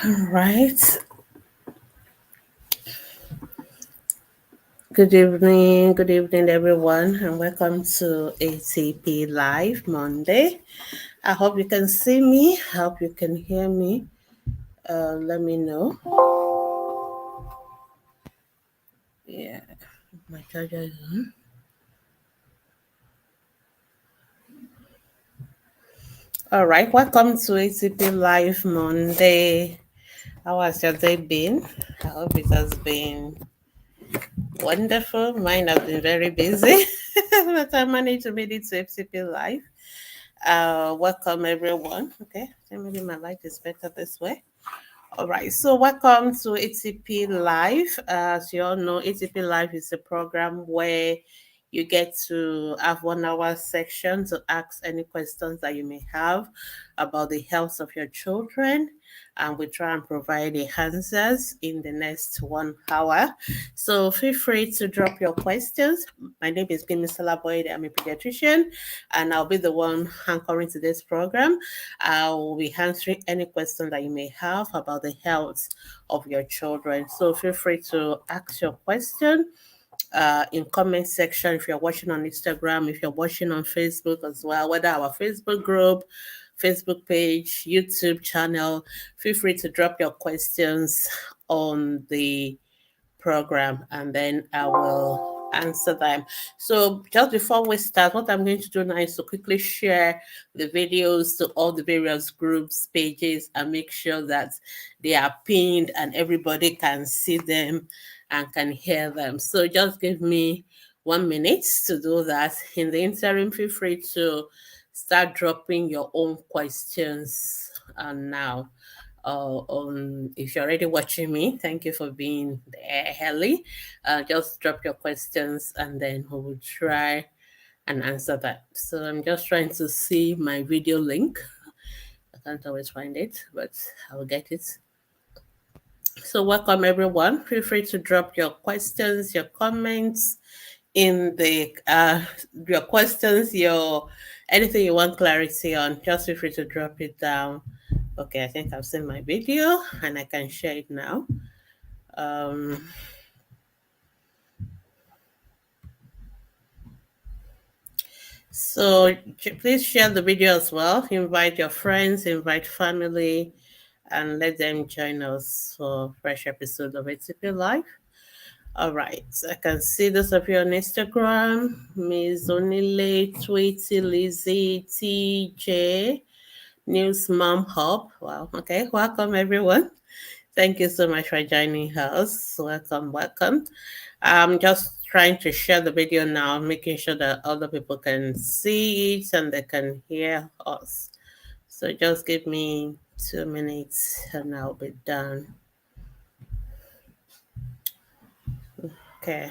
All right. Good evening, everyone, and welcome to ATP Live Monday. I hope you can see me. I hope you can hear me. Let me know. Yeah, my charger is on. All right, welcome to ATP Live Monday. How has your day been? I hope it has been wonderful. Mine has been very busy, but I managed to make it to ATP Live. Welcome everyone. Okay, so maybe my light is better this way. All right, so welcome to ATP Live. As you all know, ATP Live is a program where you get to have 1 hour section to ask any questions that you may have about the health of your children. And we try and provide the answers in the next 1 hour. So feel free to drop your questions. My name is Gbemisola Boyede. I'm a pediatrician, and I'll be the one anchoring to this program. I will be answering any question that you may have about the health of your children. So feel free to ask your question in comment section if you're watching on Instagram, if you're watching on Facebook as well, whether our Facebook group, Facebook page, YouTube channel. Feel free to drop your questions on the program and then I will answer them. So just before we start, what I'm going to do now is to quickly share the videos to all the various groups, pages, and make sure that they are pinned and everybody can see them and can hear them. So just give me 1 minute to do that. In the interim, feel free to start dropping your own questions now. If you're already watching me, thank you for being there, Helly. Just drop your questions and then we will try and answer that. So I'm just trying to see my video link. I can't always find it, but I'll get it. So welcome everyone. Feel free to drop your questions, your comments in the your questions, your anything you want clarity on. Just feel free to drop it down. Okay, I think I've seen my video and I can share it now. Um, please share the video as well. Invite your friends, invite family, and let them join us for fresh episode of ATP Live. All right, so I can see those of you on Instagram, Ms. Onile, Tweety, Lizzie, TJ, News Mom Hub. Wow, okay, welcome everyone. Thank you so much for joining us. Welcome, welcome. I'm just trying to share the video now, making sure that other people can see it and they can hear us. So just give me 2 minutes and I'll be done. Okay.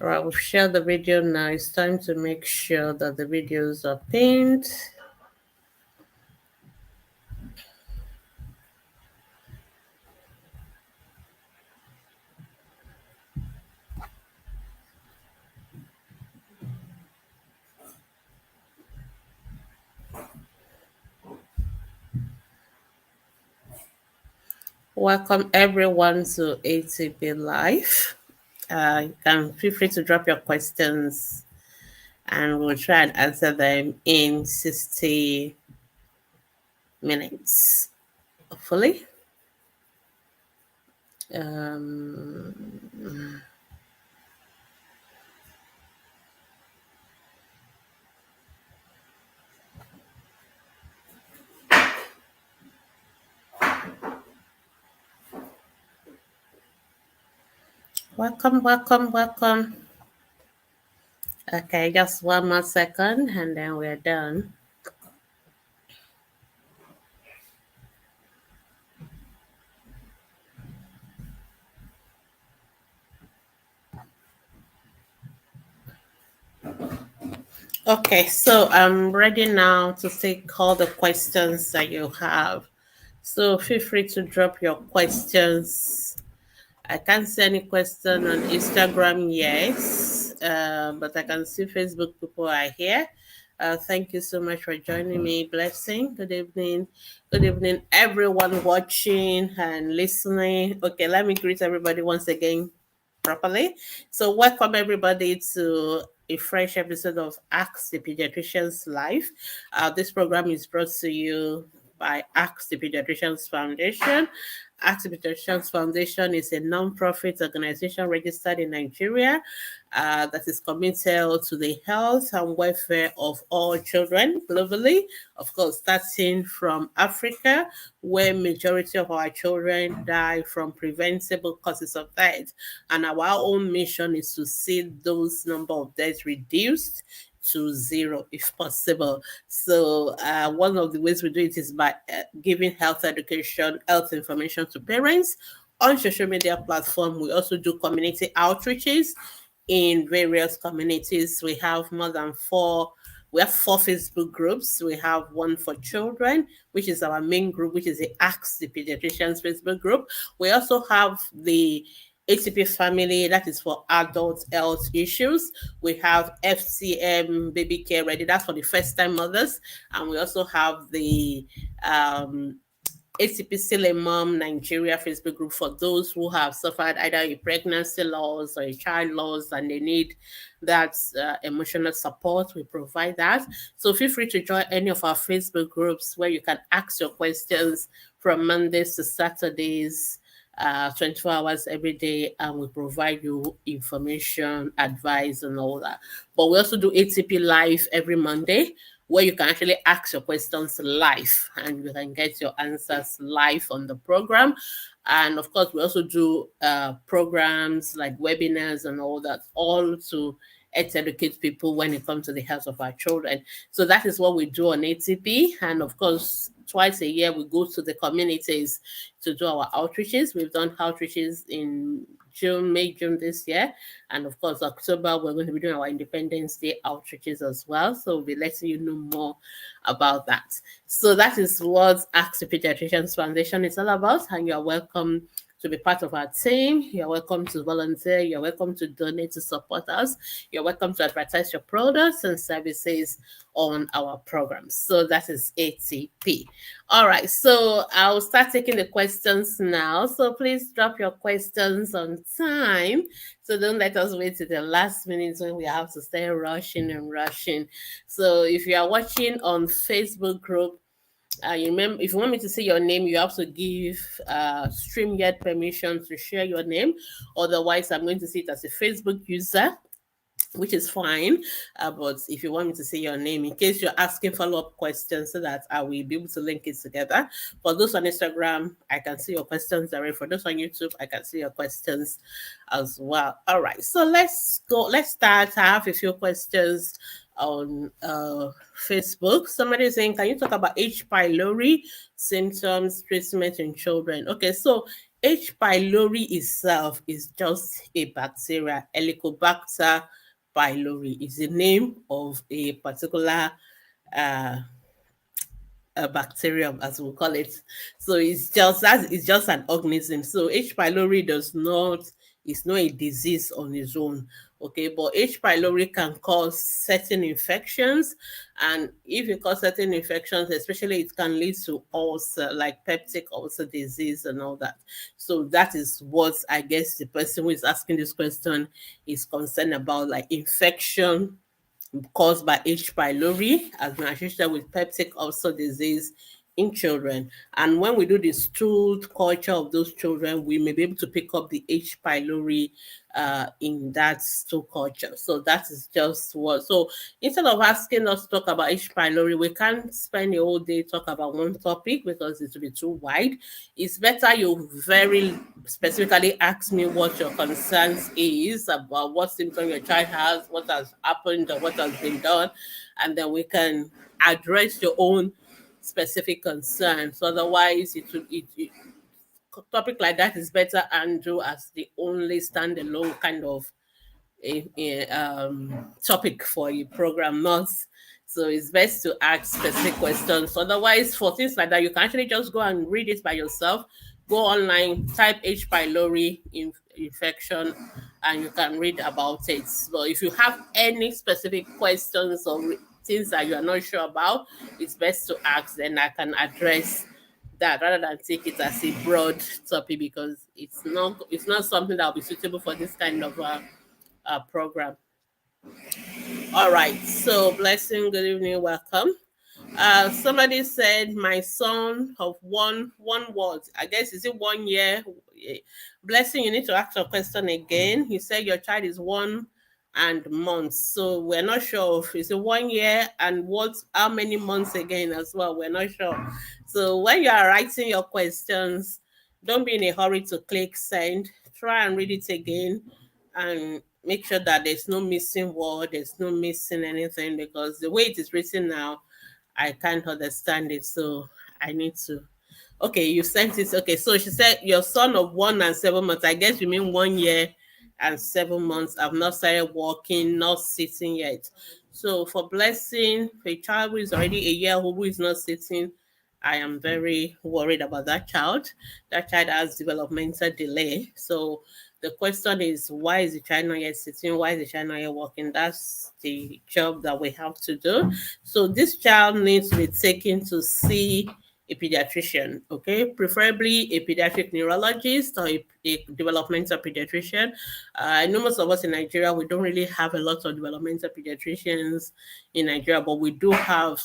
All right, we've shared the video now. It's time to make sure that the videos are pinned. Welcome everyone to ATP Live. You can feel free to drop your questions and we'll try and answer them in 60 minutes, hopefully. Um, welcome, welcome, welcome. Okay, just one more second and then we're done. Okay, so I'm ready now to take all the questions that you have. So feel free to drop your questions. I can't see any question on Instagram yet, but I can see Facebook people are here. Thank you so much for joining me. Blessing. Good evening. Good evening, everyone watching and listening. Okay, let me greet everybody once again properly. So, welcome everybody to a fresh episode of Ask the Pediatrician's Life. This program is brought to you by Ask the Pediatricians Foundation. Ask the Pediatricians Foundation is a non-profit organization registered in Nigeria that is committed to the health and welfare of all children globally. Of course, starting from Africa, where majority of our children die from preventable causes of death, and our own mission is to see those number of deaths reduced to zero if possible. So one of the ways we do it is by giving health education, health information to parents on social media platform. We also do community outreaches in various communities. We have more than four. We have four Facebook groups. We have one for children, which is our main group, which is the Ask the Pediatricians Facebook group. We also have the ATP family, that is for adult health issues. We have FCM baby care ready, that's for the first time mothers. And we also have the ATP Still a Mom Nigeria Facebook group for those who have suffered either a pregnancy loss or a child loss and they need that emotional support. We provide that. So feel free to join any of our Facebook groups where you can ask your questions from Mondays to Saturdays, 24 hours every day, and we provide you information, advice, and all that. But we also do ATP Live every Monday, where you can actually ask your questions live and you can get your answers live on the program. And of course, we also do programs like webinars and all that, all to educate people when it comes to the health of our children. So that is what we do on ATP. And of course, twice a year, we go to the communities to do our outreaches. We've done outreaches in June, May, June this year. And of course, October, we're going to be doing our Independence Day outreaches as well. So we'll be letting you know more about that. So that is what Ask the Pediatricians Foundation is all about. And you're welcome to be part of our team. You're welcome to volunteer. You're welcome to donate to support us. You're welcome to advertise your products and services on our programs. So that is ATP. All right, so I'll start taking the questions now. So please drop your questions on time. So don't let us wait to the last minute when we have to stay rushing and rushing. So if you are watching on Facebook group, you remember, if you want me to say your name, you have to give StreamYard permission to share your name. Otherwise, I'm going to see it as a Facebook user, which is fine. But if you want me to say your name, in case you're asking follow-up questions, so that I will be able to link it together. For those on Instagram, I can see your questions already. For those on YouTube, I can see your questions as well. All right, so let's go. Let's start. I have a few questions on Facebook. Somebody is saying, can you talk about H. pylori symptoms, treatment in children? Okay, so H. pylori itself is just a bacteria. Helicobacter pylori is the name of a particular bacterium, as we call it. So it's just an organism. So H. pylori is not a disease on its own. Okay, but H. pylori can cause certain infections, and if it causes certain infections, especially it can lead to ulcer, like peptic ulcer disease and all that. So that is what I guess the person who is asking this question is concerned about, like infection caused by H. pylori has been associated with peptic ulcer disease in children. And when we do the stooled culture of those children, we may be able to pick up the H. pylori in that stool culture. So that is just what. So instead of asking us to talk about H. pylori, we can't spend a whole day talk about one topic because it will be too wide. It's better you very specifically ask me what your concerns is about, what symptom your child has, what has happened or what has been done, and then we can address your own specific concerns. Otherwise, topic like that is better handled as the only standalone kind of topic for a program, not. So it's best to ask specific questions. Otherwise, for things like that, you can actually just go and read it by yourself. Go online, type H. pylori infection, and you can read about it. But if you have any specific questions or things that you are not sure about, it's best to ask, then I can address that rather than take it as a broad topic, because it's not something that will be suitable for this kind of program. All right. So, blessing, good evening, welcome. Somebody said my son of one word. I guess is it 1 year? Blessing, you need to ask your question again. You said your child is 1 and months, so we're not sure if it's a 1 year and what how many months again as well. We're not sure. So when you are writing your questions, don't be in a hurry to click send. Try and read it again and make sure that there's no missing word, there's no missing anything, because the way it is written now, I can't understand it. So I need to. Okay, you sent it. Okay, so she said your son of 1 and 7 months. I guess you mean 1 year and 7 months. I've not started walking, not sitting yet. So for blessing, for a child who is already a year old who is not sitting, I am very worried about that child. That child has developmental delay. So the question is, why is the child not yet sitting? Why is the child not yet walking? That's the job that we have to do. So this child needs to be taken to see a pediatrician, okay? Preferably a pediatric neurologist or a developmental pediatrician. I know most of us in Nigeria, we don't really have a lot of developmental pediatricians in Nigeria, but we do have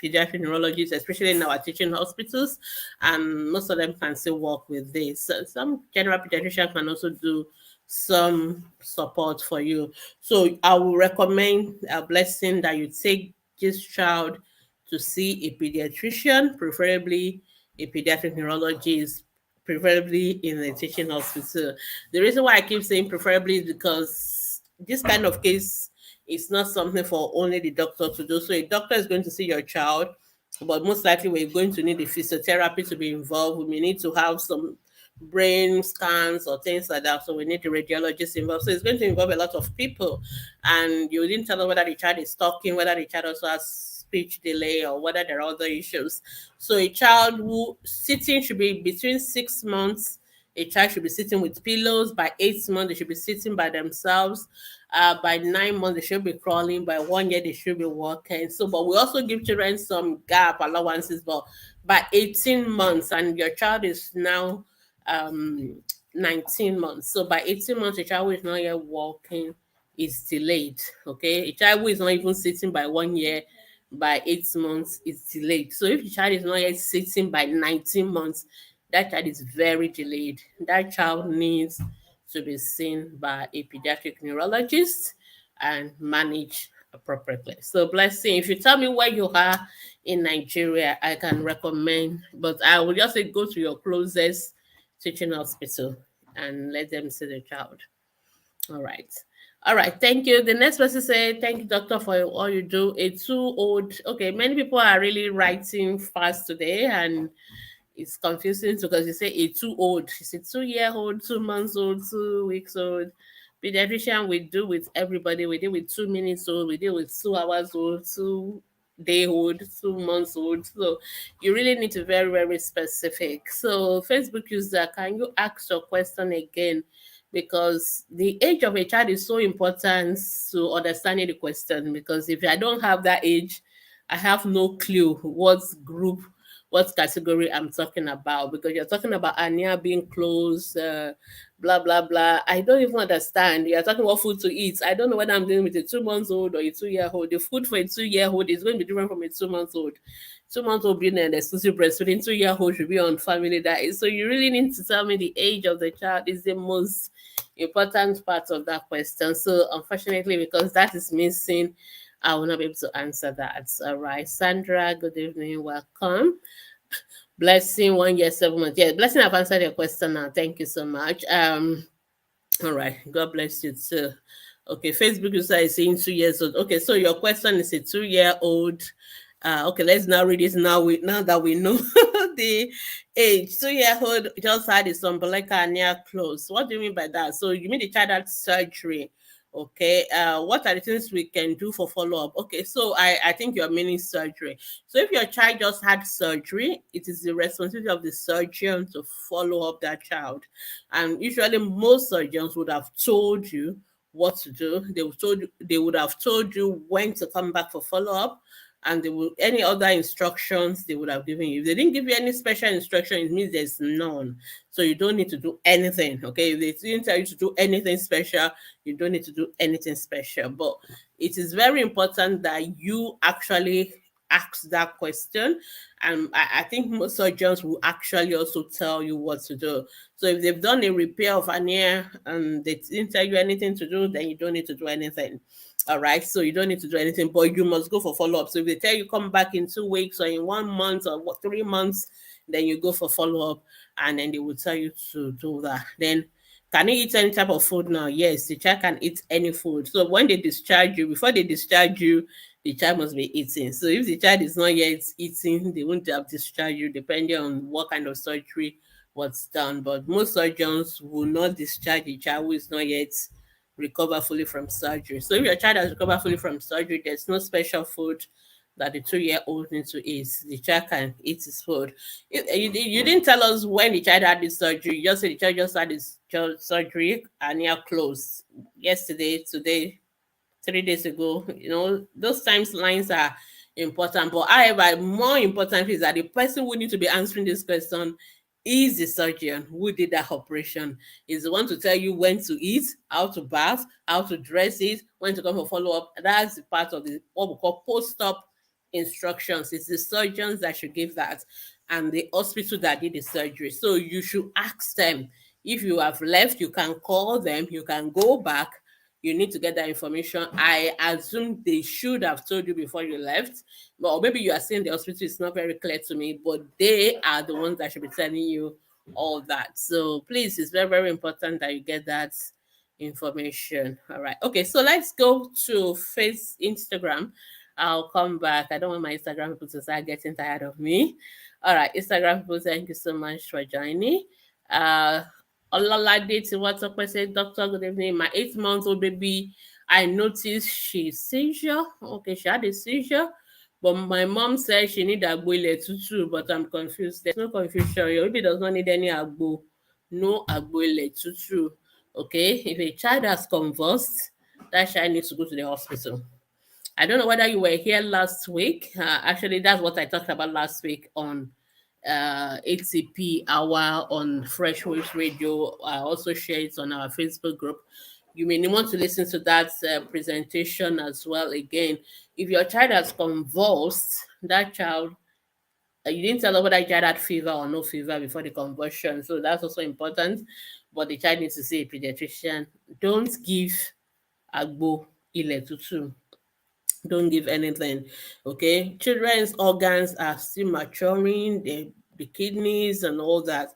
pediatric neurologists, especially in our teaching hospitals, and most of them can still work with this. So some general pediatrician can also do some support for you. So I will recommend a blessing that you take this child to see a pediatrician, preferably a pediatric neurologist, preferably in a teaching hospital. The reason why I keep saying preferably is because this kind of case is not something for only the doctor to do. So a doctor is going to see your child, but most likely we're going to need the physiotherapy to be involved. We may need to have some brain scans or things like that. So we need the radiologist involved. So it's going to involve a lot of people. And you didn't tell us whether the child is talking, whether the child also has speech delay, or whether there are other issues. So a child who sitting should be between 6 months. A child should be sitting with pillows. By 8 months, they should be sitting by themselves. By 9 months, they should be crawling. By 1 year, they should be walking. So, but we also give children some gap allowances. But by 18 months, and your child is now um 19 months. So by 18 months, a child who is not yet walking is delayed. Okay, a child who is not even sitting by 1 year, by 8 months is delayed. So if the child is not yet sitting by 19 months, that child is very delayed. That child needs to be seen by a pediatric neurologist and managed appropriately. So blessing, if you tell me where you are in Nigeria, I can recommend, but I will just say go to your closest teaching hospital and let them see the child. All right. All right. Thank you. The next person said, thank you, doctor, for all you do. A too old. Okay. Many people are really writing fast today, and it's confusing because you say a too old. It's a 2 year old, 2 months old, 2 weeks old. Pediatrician, we do with everybody. We deal with 2 minutes old, we deal with 2 hours old, 2 day old, 2 months old. So you really need to be very, very specific. So Facebook user, can you ask your question again? Because the age of a child is so important to understanding the question. Because if I don't have that age, I have no clue what group, what category I'm talking about, because you're talking about Ania being close, blah blah blah. I don't even understand. You're talking about food to eat. I don't know whether I'm dealing with a 2 months old or a 2 year old. The food for a 2 year old is going to be different from a 2 months old. 2 months old being an exclusive breastfeeding, 2 year old should be on family diet. So you really need to tell me the age of the child is the most important part of that question. So unfortunately, because that is missing, I will not be able to answer that. All right, Sandra, good evening, welcome. Blessing, 1 year, 7 months. Yeah, Blessing, I've answered your question now. Thank you so much. All right, God bless you too. Okay, Facebook user is saying 2 years old. Okay, so your question is a 2 year old. Okay, let's now read this now that we know the age. 2 year old just had his umbilical near close. What do you mean by that? So you mean the child had surgery Okay, what are the things we can do for follow-up? Okay, so I think you're meaning surgery. So if your child just had surgery, it is the responsibility of the surgeon to follow up that child. And usually most surgeons would have told you what to do. They would have told you when to come back for follow-up, and they will any other instructions they would have given you. If they didn't give you any special instruction, it means there's none. So you don't need to do anything. Okay. If they didn't tell you to do anything special, you don't need to do anything special. But it is very important that you actually ask that question. And I think most surgeons will actually also tell you what to do. So if they've done a repair of an ear and they didn't tell you anything to do, then you don't need to do anything. All right. So you don't need to do anything, but you must go for follow up. So if they tell you come back in 2 weeks or in 1 month or 3 months, then you go for follow up, and then they will tell you to do that. Then can he eat any type of food now? Yes, the child can eat any food. So when they discharge you, before they discharge you, the child must be eating. So if the child is not yet eating, they won't have discharged you depending on what kind of surgery was done. But most surgeons will not discharge the child who is not yet recover fully from surgery. So if your child has recovered fully from surgery, there's no special food that the 2-year-old needs to eat. The child can eat his food. You didn't tell us when the child had this surgery. You just said the child just had his surgery and you're closed yesterday, today, 3 days ago. Those times lines are important. But however, more important is that the person who needs to be answering this question is the surgeon who did that operation. Is the one to tell you when to eat, how to bath, how to dress it, when to come for follow-up. That's part of the what we call post-op instructions. It's the surgeons that should give that and the hospital that did the surgery. So you should ask them. If you have left, you can call them, you can go back. You need to get that information. I assume they should have told you before you left, or maybe you are saying the hospital is not very clear to me, but they are the ones that should be telling you all that. So please, it's very, very important that you get that information. All right. Okay, so let's go to Instagram. I'll come back. I don't want my Instagram people to start getting tired of me. All right, Instagram people, thank you so much for joining. Olalade Tiwatope said, Doctor, good evening. My 8-month-old baby, I noticed she's seizure. Okay, she had a seizure. But my mom said she need agbo ile tutu, but I'm confused. There's no confusion. Your baby does not need any agbo. No agbo ile tutu. Okay, if a child has convulsed, that child needs to go to the hospital. I don't know whether you were here last week. Actually, that's what I talked about last week on ATP Hour on Fresh Waves Radio. I also share it on our Facebook group. You may want to listen to that presentation as well. Again, if your child has convulsed, that child, you didn't tell them whether the child had fever or no fever before the convulsion. So that's also important. But the child needs to see a pediatrician. Don't give agbo ile tutu. Don't give anything. Okay, children's organs are still maturing, the kidneys and all that.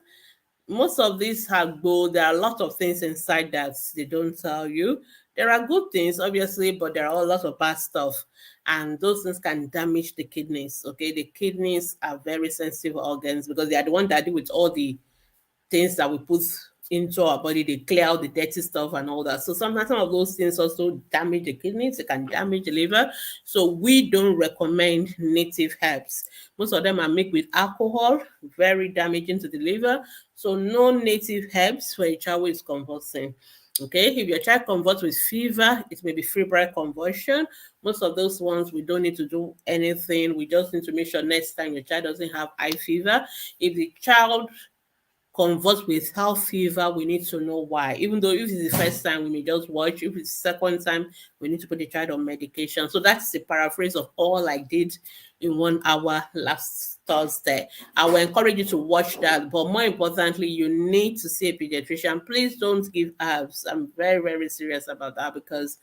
Most of these have gold. There are a lot of things inside that they don't tell you. There are good things, obviously, but there are a lot of bad stuff, and those things can damage the kidneys. Okay, the kidneys are very sensitive organs because they are the one that deal with all the things that we put into our body. They clear out the dirty stuff and all that. So sometimes some of those things also damage the kidneys. It can damage the liver. So we don't recommend native herbs. Most of them are mixed with alcohol, very damaging to the liver. So no native herbs for a child who is convulsing. Okay, if your child converts with fever, it may be febrile convulsion. Most of those ones, we don't need to do anything. We just need to make sure next time your child doesn't have high fever. If the child convert with high fever, we need to know why. Even though if it's the first time, we may just watch. If it's the second time, we need to put the child on medication. So that's the paraphrase of all I did in 1 hour last Thursday. I will encourage you to watch that. But more importantly, you need to see a pediatrician. Please don't give herbs. I'm very, very serious about that because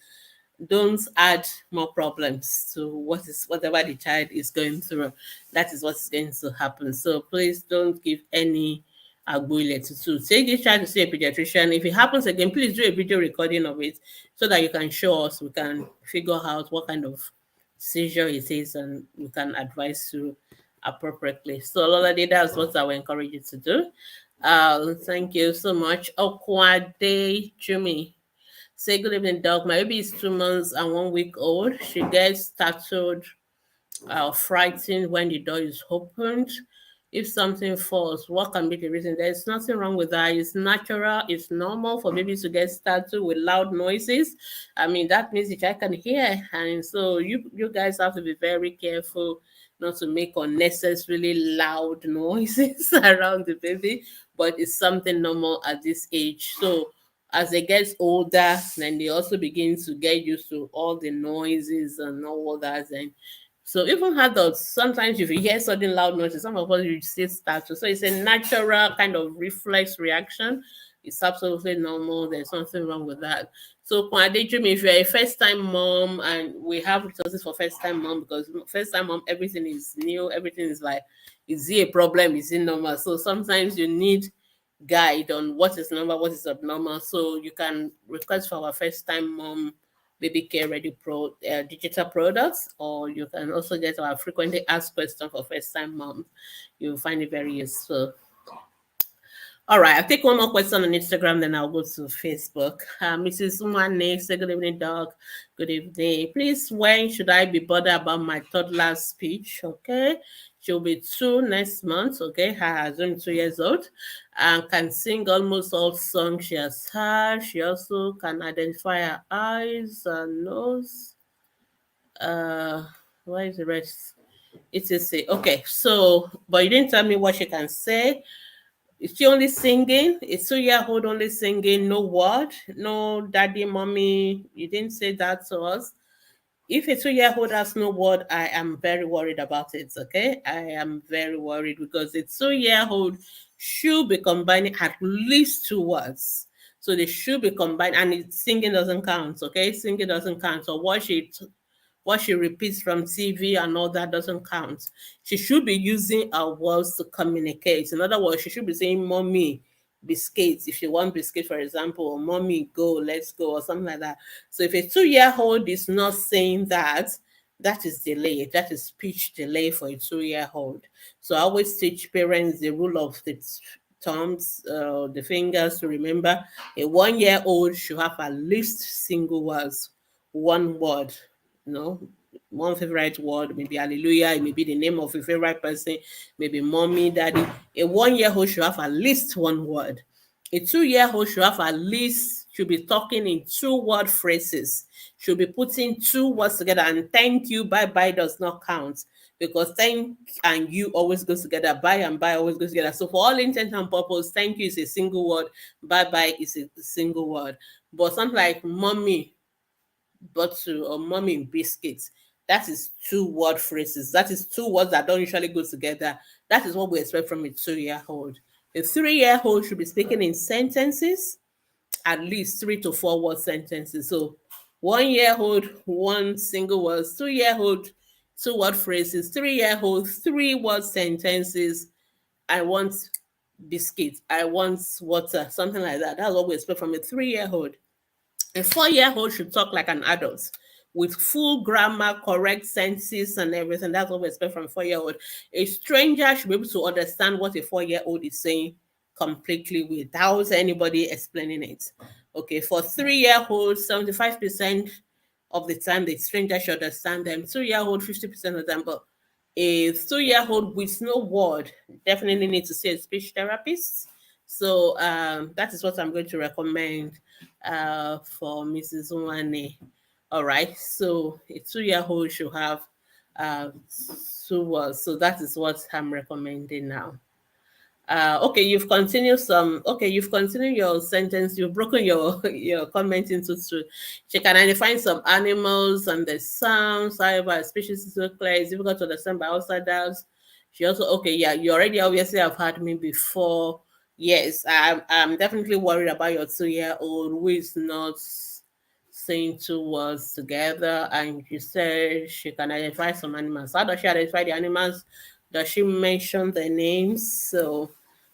don't add more problems to whatever the child is going through. That is what's going to happen. So please don't give any agboile to take this child to see a pediatrician. If it happens again, please do a video recording of it so that you can show us. We can figure out what kind of seizure it is and we can advise you appropriately. So already that's what I will encourage you to do. Thank you so much. Okwade Jumi Say good evening, dog. My baby is 2 months and 1 week old. She gets startled frightened when the door is opened. If something falls, what can be the reason? There's nothing wrong with that. It's natural, it's normal for babies to get startled with loud noises. I mean, that means the child can hear. And so you guys have to be very careful not to make unnecessarily loud noises around the baby, but it's something normal at this age. So as they get older, then they also begin to get used to all the noises and all that. And so even adults, sometimes if you hear sudden loud noises, some of us you still start to. So it's a natural kind of reflex reaction. It's absolutely normal. There's nothing wrong with that. So Kwadejumi, if you're a first-time mom, and we have resources for first-time mom, because first-time mom, everything is new, everything is like, is it a problem? Is it normal? So sometimes you need guide on what is normal, what is abnormal. So you can request for our first-time mom baby care ready digital products, or you can also get our frequently asked questions for first time moms. You'll find it very useful. All right, I'll take one more question on Instagram, then I'll go to Facebook. Mrs. Umane, say good evening, dog. Good evening. Please, when should I be bothered about my toddler's speech? Okay. She'll be 2 next month. Okay. Her only 2 years old and can sing almost all songs she has heard. She also can identify her eyes and nose. Where is the rest? It is okay. So, but you didn't tell me what she can say. Is she only singing? Is 2 year old only singing? No word? No daddy, mommy? You didn't say that to us. If a 2 year old has no word, I am very worried about it. Okay. I am very worried because a 2 year old should be combining at least 2 words. So they should be combined, and singing doesn't count. Okay. Singing doesn't count. So what she repeats from TV and all that doesn't count. She should be using her words to communicate. In other words, she should be saying, Mommy, biscuits, if you want biscuit, for example, or Mommy, go, let's go, or something like that. So if a 2 year old is not saying that, that is delay. That is speech delay for a 2 year old. So I always teach parents the rule of the thumbs, the fingers to remember. A 1 year old should have at least single words, one word, you know, one favorite word, maybe hallelujah, it may be the name of a favorite person, maybe mommy, daddy. A 1 year old should have at least one word. A 2 year old should have at least should be talking in 2 word phrases, should be putting 2 words together, and thank you, bye bye does not count because thank and you always goes together, bye and bye always goes together. So for all intent and purpose, thank you is a single word, bye bye is a single word. But something like mommy, bottle, or mommy biscuits. That is 2 word phrases. That is 2 words that don't usually go together. That is what we expect from a 2 year old. A 3 year old should be speaking in sentences, at least 3 to 4 word sentences. So 1 year old, one single word, 2 year old, 2 word phrases, 3 year old, 3 word sentences. I want biscuits, I want water, something like that. That's what we expect from a 3 year old. A 4 year old should talk like an adult with full grammar, correct senses, and everything. That's what we expect from a 4 year old. A stranger should be able to understand what a 4 year old is saying completely without anybody explaining it. Okay, for 3 year olds, 75% of the time the stranger should understand them. 2 year old, 50% of them. But a 2 year old with no word definitely needs to see a speech therapist. So that is what I'm going to recommend for Mrs. Nwane. All right. So a 2 year old should have 2 words. So that is what I'm recommending now. Okay, you've continued your sentence, you've broken your your comment into two. She can identify some animals and the sounds, however a species is so clear, it's difficult to understand by outsiders. She also, okay, yeah, you already obviously have heard me before. Yes, I'm definitely worried about your 2 year old who is not saying 2 words together, and you said she can identify some animals. How does she identify the animals? Does she mention the names? So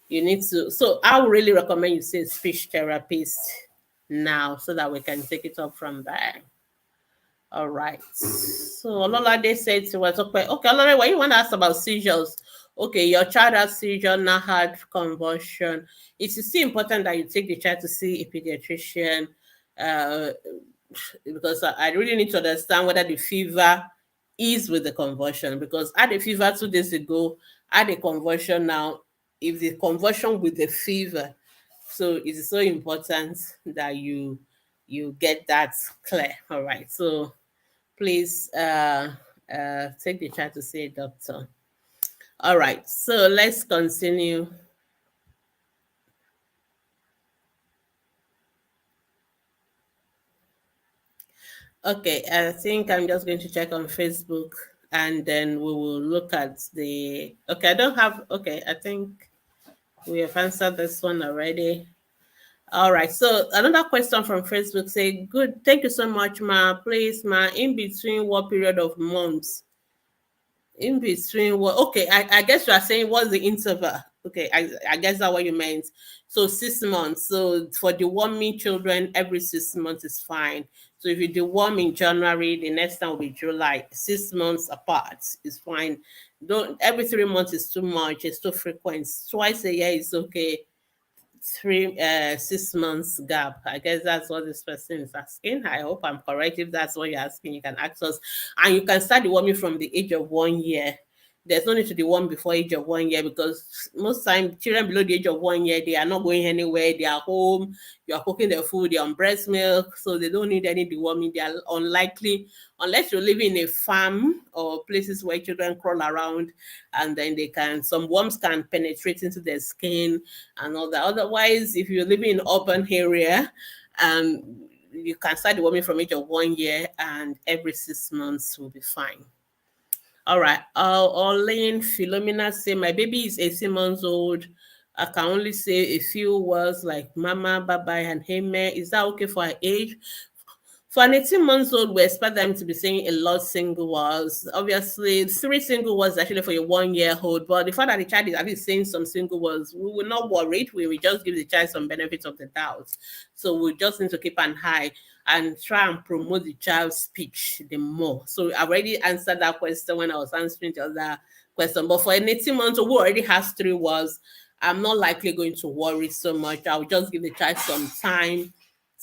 you need to, so I would really recommend you see a speech therapist now so that we can take it up from there. All right. So Ololade said to us, okay, Ololade, what you want to ask about seizures? Okay, your child has seizure, now had convulsion. It is still important that you take the child to see a pediatrician. uh, because I really need to understand whether the fever is with the conversion. Because I had a fever 2 days ago, I had a conversion now. If the conversion with the fever, so it's so important that you get that clear. All right. So please take the time to say doctor. All right. So let's continue. Okay, I think I'm just going to check on Facebook and then we will look at the. Okay, I don't have. Okay, I think we have answered this one already. All right, so another question from Facebook say, good, thank you so much, ma. Please, ma, in between what period of months in between what? Okay, I guess you are saying what's the interval? Okay, I guess that's what you meant. So 6 months. So for the warming children, every 6 months is fine. So if you do warm in January, the next time will be July. 6 months apart is fine. Don't every 3 months is too much. It's too frequent. Twice a year is okay. 6 months gap. I guess that's what this person is asking. I hope I'm correct. If that's what you're asking, you can ask us. And you can start deworming from the age of 1 year. There's no need to deworm before age of 1 year because most time children below the age of 1 year, they are not going anywhere. They are home. You are cooking their food. They're on breast milk, so they don't need any deworming. They are unlikely unless you're living in a farm or places where children crawl around and then they can some worms can penetrate into their skin and all that. Otherwise, if you're living in urban area, you can start deworming from age of 1 year and every 6 months will be fine. All right. Orlane Philomena say my baby is 18 months old. I can only say a few words like mama, bye bye, and hey man. Is that okay for her age? For an 18 months old, we expect them to be saying a lot single words. Obviously, three single words actually for a 1 year old, but the fact that the child is at least saying some single words, we will not worry. We will just give the child some benefits of the doubt. So we just need to keep an eye and try and promote the child's speech the more. So I already answered that question when I was answering the other question. But for an 18 months old who already has three words, I'm not likely going to worry so much. I'll just give the child some time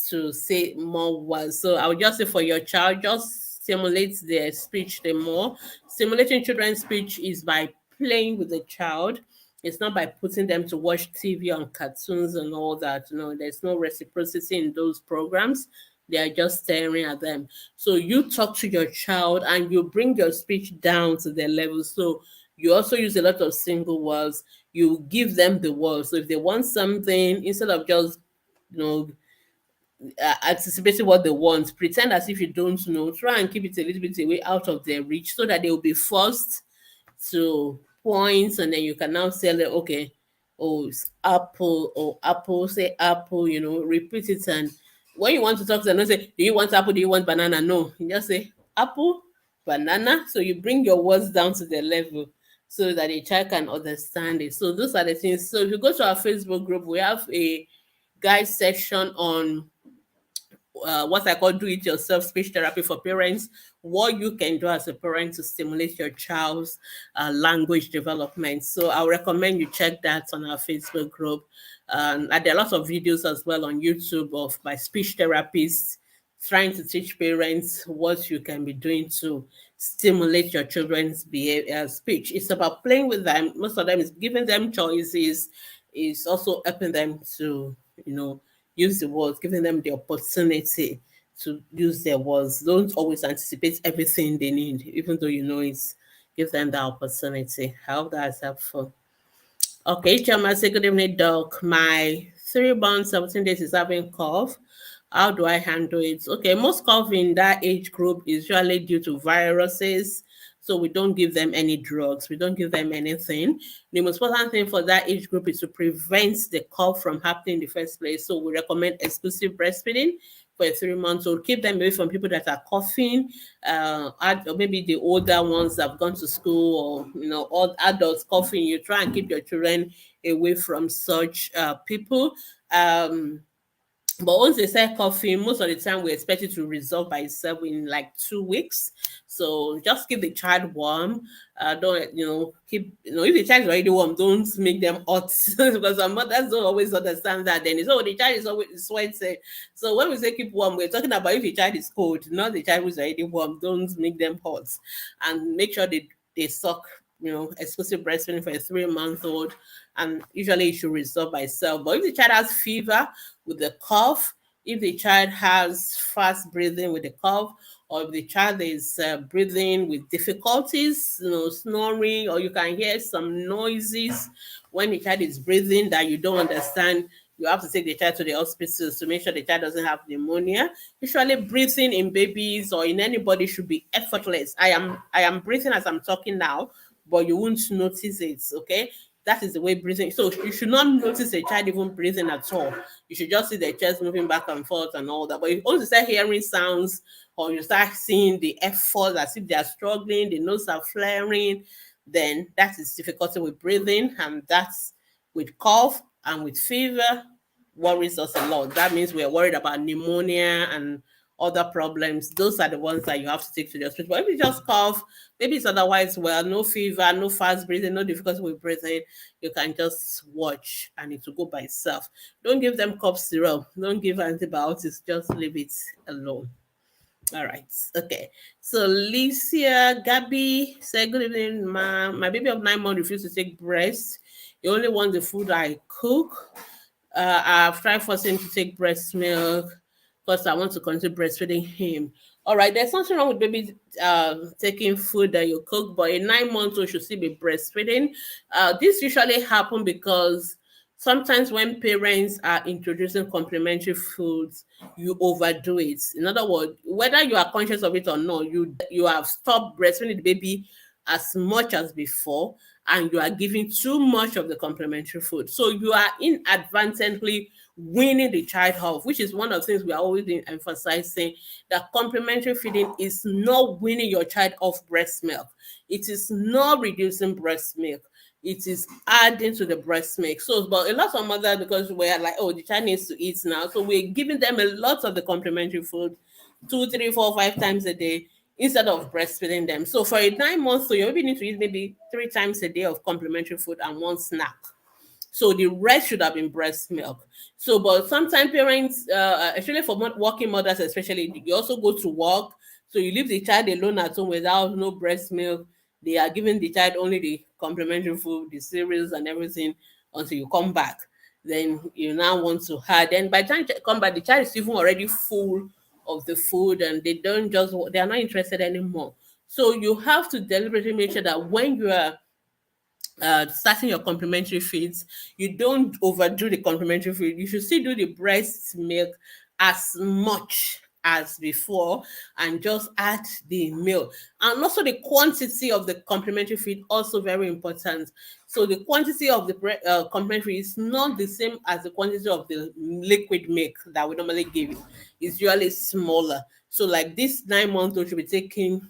to say more words. So I would just say for your child, just stimulate their speech the more. Stimulating children's speech is by playing with the child. It's not by putting them to watch TV on cartoons and all that. No, there's no reciprocity in those programs. They are just staring at them. So you talk to your child and you bring your speech down to their level. So you also use a lot of single words. You give them the words. So if they want something, instead of just you know anticipating what they want, pretend as if you don't know, try and keep it a little bit away out of their reach so that they will be forced to points and then you can now say like, okay, oh it's apple or apple, say apple, repeat it. And when you want to talk to them, don't say, do you want apple, do you want banana? No, you just say apple, banana. So you bring your words down to their level so that the child can understand it. So those are the things. So if you go to our Facebook group, we have a guide section on what I call do it yourself speech therapy for parents, what you can do as a parent to stimulate your child's language development. So I recommend you check that on our Facebook group. And there are lots of videos as well on YouTube of by speech therapists trying to teach parents what you can be doing to stimulate your children's behavior speech. It's about playing with them. Most of them is giving them choices, is also helping them to, use the words, giving them the opportunity to use their words. Don't always anticipate everything they need, even though you know it's give them the opportunity. I hope that's helpful. Okay, Chama, say good evening, doc. My 3 months, 17 days is having cough. How do I handle it? Okay, most cough in that age group is usually due to viruses. So we don't give them any drugs. We don't give them anything. The most important thing for that age group is to prevent the cough from happening in the first place. So we recommend exclusive breastfeeding for a 3 months old. Keep them away from people that are coughing, or maybe the older ones that have gone to school, or all adults coughing. You try and keep your children away from such people. But once they start coughing, most of the time we expect it to resolve by itself in like 2 weeks. So just keep the child warm. Don't keep if the child is already warm, don't make them hot because some mothers don't always understand that. Then it's the child is always sweating. So when we say keep warm, we're talking about if the child is cold, not the child who's already warm. Don't make them hot, and make sure they suck exclusive breastfeeding for a 3 month old, and usually it should resolve by itself. But if the child has fever with the cough, if the child has fast breathing with the cough, or if the child is breathing with difficulties, snoring, or you can hear some noises when the child is breathing that you don't understand, you have to take the child to the hospital to make sure the child doesn't have pneumonia. Usually breathing in babies or in anybody should be effortless. I am breathing as I'm talking now, but you won't notice it, okay? That is the way breathing. So you should not notice a child even breathing at all. You should just see the chest moving back and forth and all that. But if once you start hearing sounds or you start seeing the effort as if they are struggling, the nose are flaring, then that is difficulty with breathing, and that's with cough and with fever worries us a lot. That means we're worried about pneumonia and other problems. Those are the ones that you have to take to the hospital. But if you just cough, maybe it's otherwise well, no fever, no fast breathing, no difficulty with breathing, you can just watch and it will go by itself. Don't give them cough syrup. Don't give antibiotics. Just leave it alone. All right. Okay. So Licia Gabby said, good evening, ma. My baby of 9 months refused to take breast. He only wants the food I cook. I've tried forcing him to take breast milk because I want to continue breastfeeding him. All right, there's nothing wrong with baby taking food that you cook, but a 9 month old should still be breastfeeding. This usually happen because sometimes when parents are introducing complementary foods, you overdo it. In other words, whether you are conscious of it or not, you have stopped breastfeeding the baby as much as before, and you are giving too much of the complementary food. So you are inadvertently weaning the child off, which is one of the things we are always been emphasizing, that complementary feeding is not weaning your child off breast milk. It is not reducing breast milk. It is adding to the breast milk. So, but a lot of mothers, because we're like, oh, the child needs to eat now, so we're giving them a lot of the complementary food, 2, 3, 4, 5 times a day, instead of breastfeeding them. So for a 9 months, so you maybe need to eat maybe 3 times a day of complementary food and one snack. So the rest should have been breast milk. So, but sometimes parents, especially for working mothers, especially, you also go to work. So you leave the child alone at home without no breast milk. They are giving the child only the complementary food, the cereals and everything until you come back. Then you now want to have. Then by the time you come back, the child is even already full of the food, and they are not interested anymore. So you have to deliberately make sure that when you are starting your complementary feeds, you don't overdo the complementary feed. You should still do the breast milk as much as before and just add the milk. And also the quantity of the complementary feed also very important. So the quantity of the complementary is not the same as the quantity of the liquid milk that we normally give. It's usually smaller. So like this 9 month old should be taking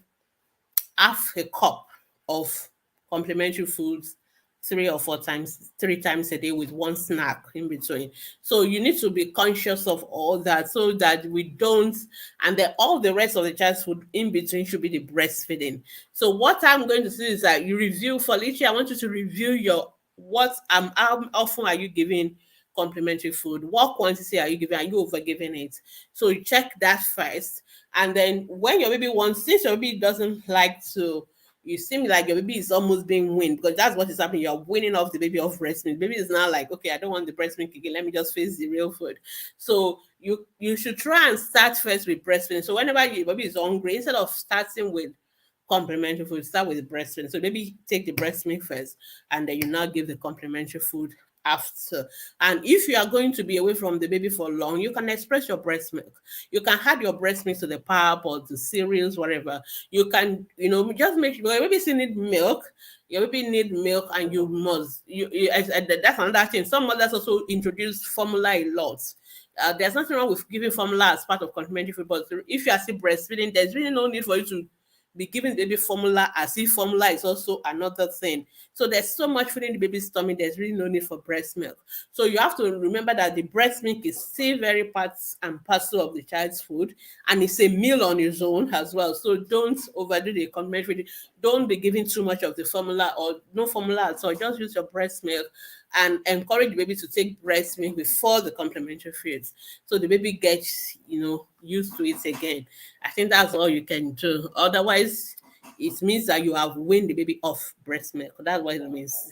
half a cup of complementary foods 3 or 4 times, 3 times a day with one snack in between. So you need to be conscious of all that so that we don't, and then all the rest of the child's food in between should be the breastfeeding. So what I'm going to do is that you review for Lichi. I want you to review your how often are you giving complementary food? What quantity are you giving? Are you over giving it? So you check that first. And then when your baby wants, since your baby doesn't like to, you seem like your baby is almost being weaned because that's what is happening. You're weaning off the baby off breast milk. Baby is now like, okay, I don't want the breast milk again. Let me just face the real food. So you should try and start first with breastfeeding. So whenever your baby is hungry, instead of starting with complementary food, start with the breastfeeding. So maybe take the breast milk first, and then you now give the complementary food after. And if you are going to be away from the baby for long, you can express your breast milk. You can add your breast milk to the pap or the cereals, whatever. You can, just make sure your baby still need milk. Your baby need milk, and you must. That's another thing. Some mothers also introduce formula a lot. There's nothing wrong with giving formula as part of complementary food, but if you are still breastfeeding, there's really no need for you to be giving the baby formula as if formula is also another thing. So there's so much food in the baby's stomach, there's really no need for breast milk. So you have to remember that the breast milk is still very part and parcel of the child's food, and it's a meal on its own as well. So don't overdo the complementary. Don't be giving too much of the formula or no formula at all. Just use your breast milk and encourage the baby to take breast milk before the complementary foods, so the baby gets used to it again. I think that's all you can do. Otherwise, it means that you have weaned the baby off breast milk. That's what it means.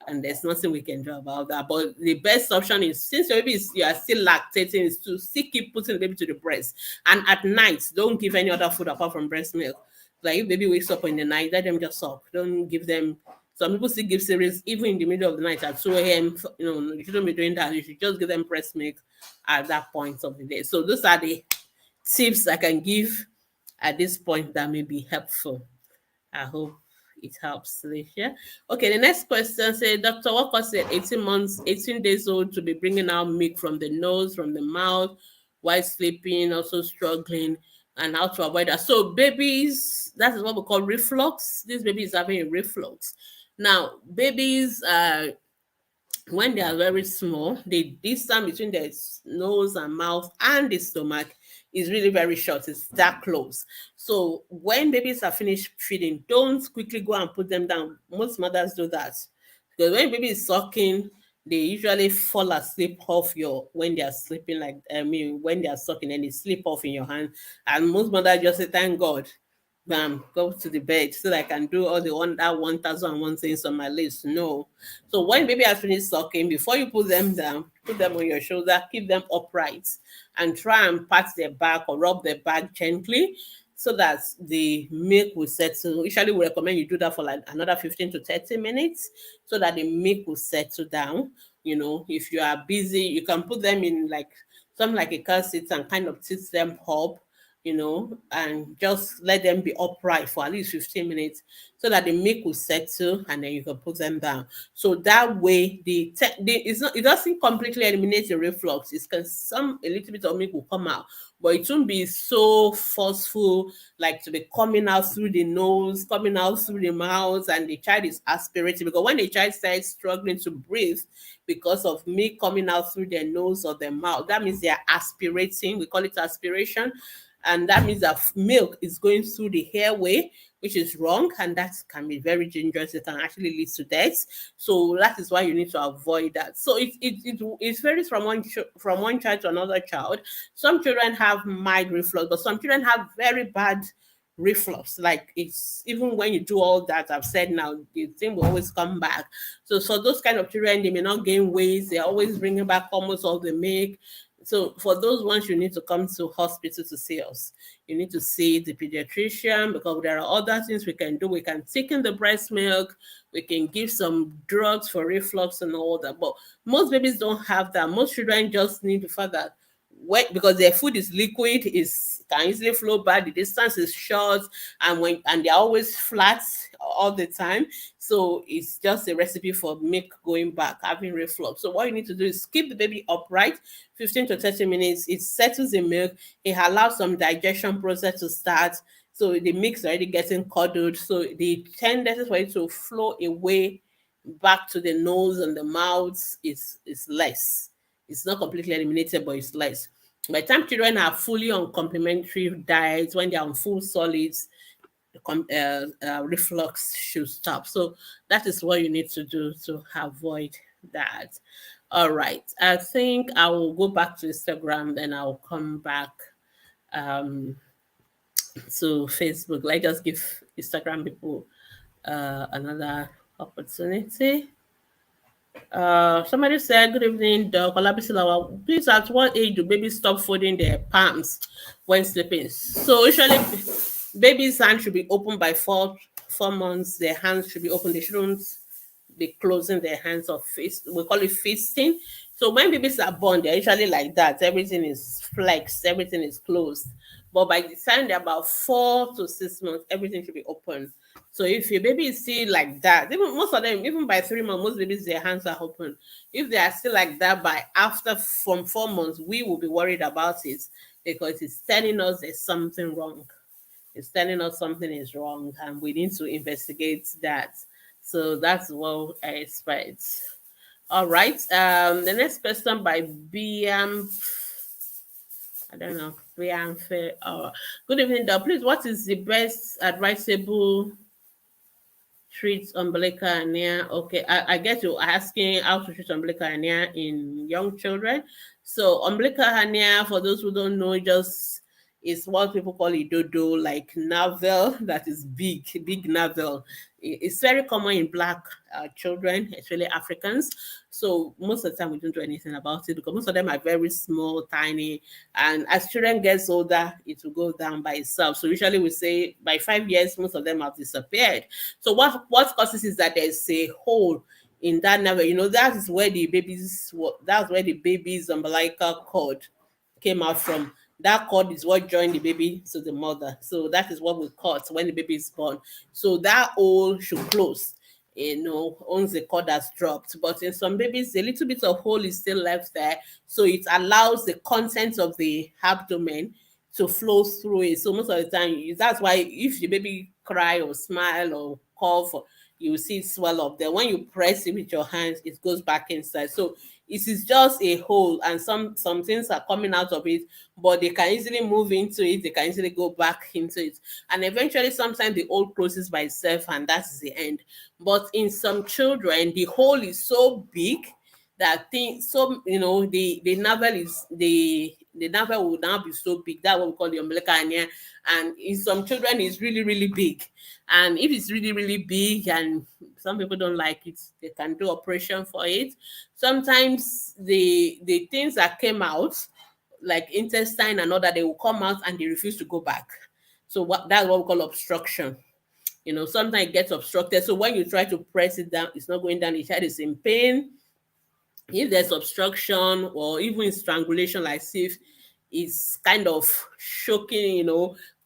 And there's nothing we can do about that. But the best option is, since your baby you are still lactating, is to still keep putting the baby to the breast. And at night, don't give any other food apart from breast milk. Like if baby wakes up in the night, let them just suck. Don't give them. Some people still give cereals even in the middle of the night at 2 a.m. You shouldn't be doing that. You should just give them breast milk at that point of the day. So those are the tips I can give at this point that may be helpful. I hope it helps, Alicia. Okay, the next question says, Dr. Walker said 18 months, 18 days old to be bringing out milk from the nose, from the mouth, while sleeping, also struggling, and how to avoid that. So babies, that is what we call reflux. This baby is having a reflux. Now, babies when they are very small, the distance between their nose and mouth and the stomach is really very short. It's that close. So when babies are finished feeding, don't quickly go and put them down. Most mothers do that. Because when baby is sucking, they usually fall asleep off your when they are sleeping, like when they are sucking and they sleep off in your hand. And most mothers just say, thank God. Bam, go to the bed so that I can do all the 1,001 things on my list. No. So when baby has finished sucking, before you put them down, put them on your shoulder, keep them upright, and try and pat their back or rub their back gently so that the milk will settle. Usually we recommend you do that for like another 15 to 30 minutes so that the milk will settle down. If you are busy, you can put them in like something like a car seat and kind of sit them up, and just let them be upright for at least 15 minutes so that the milk will settle and then you can put them down. So that way, it doesn't completely eliminate the reflux. It's a little bit of milk will come out, but it won't be so forceful, like to be coming out through the nose, coming out through the mouth, and the child is aspirating. Because when the child starts struggling to breathe because of milk coming out through their nose or their mouth, that means they are aspirating. We call it aspiration. And that means that milk is going through the airway, which is wrong, and that can be very dangerous. It can actually lead to death. So that is why you need to avoid that. So it varies from one child to another child. Some children have mild reflux, but some children have very bad reflux. Like, it's even when you do all that I've said now, the thing will always come back. So for those kind of children, they may not gain weight. They're always bringing back almost all the milk. So for those ones, you need to come to hospital to see us. You need to see the pediatrician, because there are other things we can do. We can take in the breast milk. We can give some drugs for reflux and all that. But most babies don't have that. Most children just need the fact that because their food is liquid, can easily flow back. The distance is short, and they're always flat all the time. So it's just a recipe for milk going back, having reflux. So what you need to do is keep the baby upright, 15 to 30 minutes. It settles the milk. It allows some digestion process to start. So the milk is already getting curdled. So the tendency for it to flow away back to the nose and the mouth is less. It's not completely eliminated, but it's less. By the time children are fully on complementary diets, when they're on full solids, reflux should stop. So that is what you need to do to avoid that. All right. I think I will go back to Instagram, then I'll come back to Facebook. Let's just give Instagram people another opportunity. Somebody said, good evening, Doc Gbemisola. Please, at what age do babies stop folding their palms when sleeping? So usually babies' hands should be open by 4 months. Their hands should be open. They shouldn't be closing their hands or fist. We call it fisting. So when babies are born, they're usually like that. Everything is flexed, everything is closed. But by the time they're about 4 to 6 months, everything should be open. So if your baby is still like that, even most of them, even by 3 months, most babies, their hands are open. If they are still like that from 4 months, we will be worried about it, because it's telling us there's something wrong. It's telling us something is wrong and we need to investigate that. So that's what I expect. All right. The next question by BM. I don't know. BM. Good evening, Doc. Please, what is the best advisable treat umbilical hernia? Okay, I guess you're asking how to treat umbilical hernia in young children. So umbilical hernia, for those who don't know, just is what people call a dodo, like navel that is big, big navel. It's very common in black children, especially Africans. So most of the time we don't do anything about it because most of them are very small, tiny, and as children gets older, it will go down by itself. So usually we say by 5 years, most of them have disappeared. So what causes is that there's a hole in that nerve. That is where the baby's umbilical cord came out from. That cord is what joined the baby to the mother. So that is what we cut when the baby is born. So that hole should close, once the cord has dropped. But in some babies, a little bit of hole is still left there. So it allows the contents of the abdomen to flow through it. So most of the time, that's why if the baby cry or smile or cough, you will see it swell up. Then when you press it with your hands, it goes back inside. So it is just a hole, and some things are coming out of it, but they can easily move into it. They can easily go back into it, and eventually, sometimes the hole closes by itself, and that's the end. But in some children, the hole is so big that thing so the navel is the navel will now be so big. That's what we call the umbilical hernia. And in some children it's really, really big. And if it's really, really big and some people don't like it, they can do operation for it. Sometimes the things that came out, like intestine and all that, they will come out and they refuse to go back. So that's what we call obstruction. Sometimes it gets obstructed. So when you try to press it down, it's not going down. The child is in pain. If there's obstruction or even strangulation, like if it's kind of choking,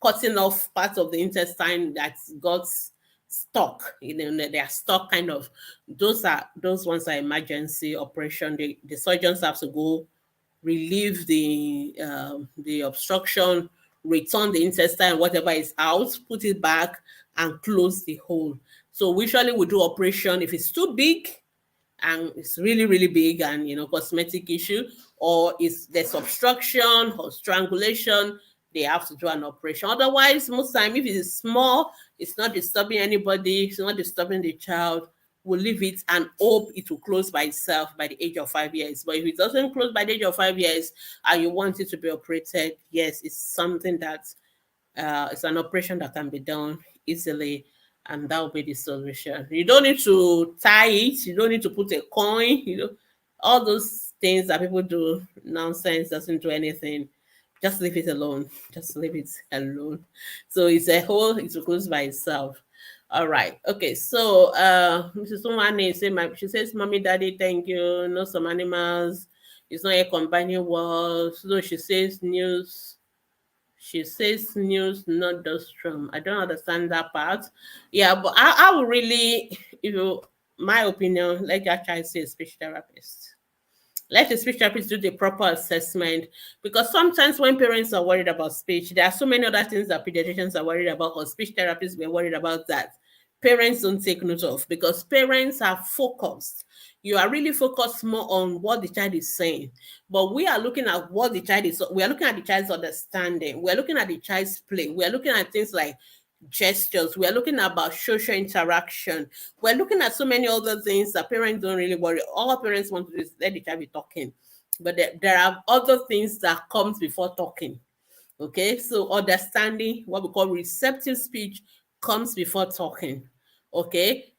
cutting off part of the intestine that got stuck, they are stuck kind of. Those ones are emergency operation. The surgeons have to go relieve the obstruction, return the intestine, whatever is out, put it back and close the hole. So usually we do operation if it's too big and it's really, really big and cosmetic issue, or is there's obstruction or strangulation, they have to do an operation. Otherwise, most time if it is small, it's not disturbing anybody, it's not disturbing the child, we'll leave it and hope it will close by itself by the age of 5 years. But if it doesn't close by the age of 5 years and you want it to be operated, yes, it's something that it's an operation that can be done easily, and that will be the solution. You don't need to tie it. You don't need to put a coin. All those things that people do, nonsense, doesn't do anything. Just leave it alone. Just leave it alone. So it's a hole. It will close by itself. All right. Okay. So Mrs. Umane she says, "Mommy, Daddy, thank you. No, some animals. It's not a combining word." So she says news. She says news, not Dostrom. I don't understand that part. Yeah, but I will really, my opinion, let your child see a speech therapist. Let the speech therapist do the proper assessment, because sometimes when parents are worried about speech, there are so many other things that pediatricians are worried about, or speech therapists were worried about, that parents don't take note of, because parents are focused. You are really focused more on what the child is saying, but we are looking at what the child is. We are looking at the child's understanding. We are looking at the child's play. We are looking at things like gestures. We are looking about social interaction. We're looking at so many other things that parents don't really worry. All parents want to do is let the child be talking, but there are other things that comes before talking. Okay, so understanding, what we call receptive speech, comes before talking. Okay,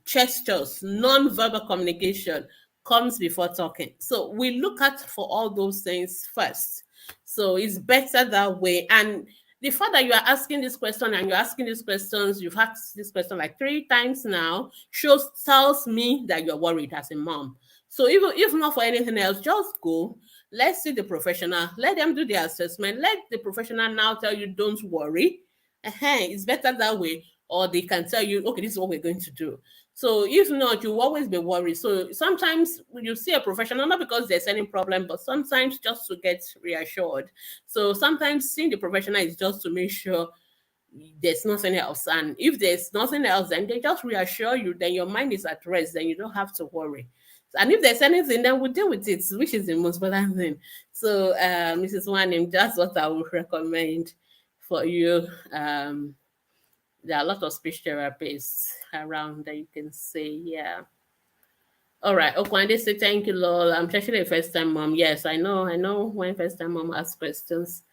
gestures, non-verbal communication comes before talking. So we look at for all those things first. So it's better that way. And the fact that you are asking this question and you're asking these questions, you've asked this question like 3 times now, tells me that you're worried as a mom. So even if not for anything else, just go. Let's see the professional. Let them do the assessment. Let the professional now tell you, don't worry. It's better that way. or they can tell you, okay, this is what we're going to do. So if not, you will always be worried. So sometimes you see a professional, not because there's any problem, but sometimes just to get reassured. So sometimes seeing the professional is just to make sure there's nothing else. And if there's nothing else, then they just reassure you, then your mind is at rest, then you don't have to worry. And if there's anything, then we'll deal with it, which is the most important thing. So, Mrs. Wanim, that's what I would recommend for you. There are a lot of speech therapists around that you can say, yeah. All right. Okwande say thank you, Lol. I'm actually a first time mom. Yes, I know when first time mom asks questions.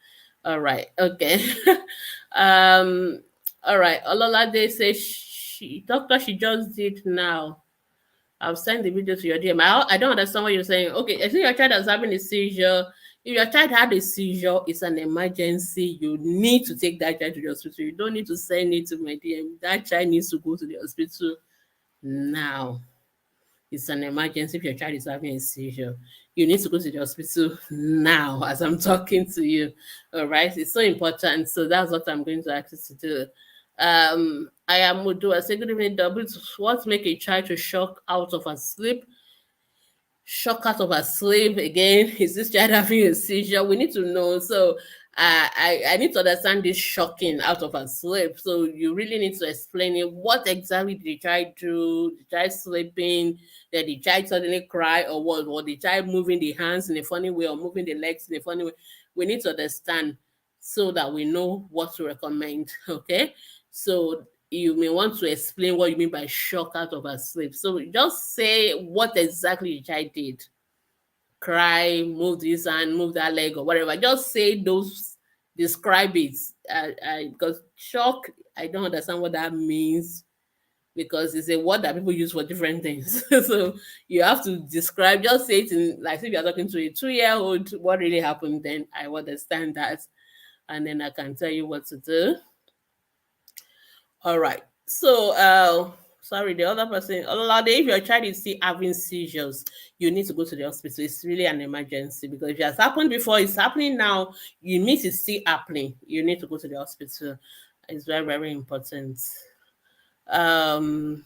All right. Okay. um, all right. Ololade says doctor, she just did now. I'll send the video to your DM. I don't understand what you're saying. Okay, I think your child is having a seizure. If your child had a seizure, it's an emergency. You need to take that child to the hospital. You don't need to send it to my DM. That child needs to go to the hospital now. It's an emergency if your child is having a seizure. You need to go to the hospital now as I'm talking to you. All right. It's so important. So that's what I'm going to ask you to do. I am Mudu. I say good evening, double. What make a child to shock out of her sleep? Shock out of her sleep again. Is this child having a seizure? We need to know. So I need to understand this shocking out of her sleep. So you really need to explain it. What exactly did the child do? The child sleeping? Did the child suddenly cry, or what? Or the child moving the hands in a funny way, or moving the legs in a funny way? We need to understand so that we know what to recommend. Okay. So you may want to explain what you mean by shock out of her sleep. So just say what exactly the child did. Cry, move this hand, move that leg, or whatever. Just say those, describe it. Because shock, I don't understand what that means, because it's a word that people use for different things. So you have to describe, just say it in, like if you're talking to a 2-year-old, what really happened, then I understand that. And then I can tell you what to do. All right. So, sorry, the other person, Olade, if your child is still having seizures, you need to go to the hospital. It's really an emergency, because if it has happened before, it's happening now, you need to still happening. You need to go to the hospital. It's very, very important. Um,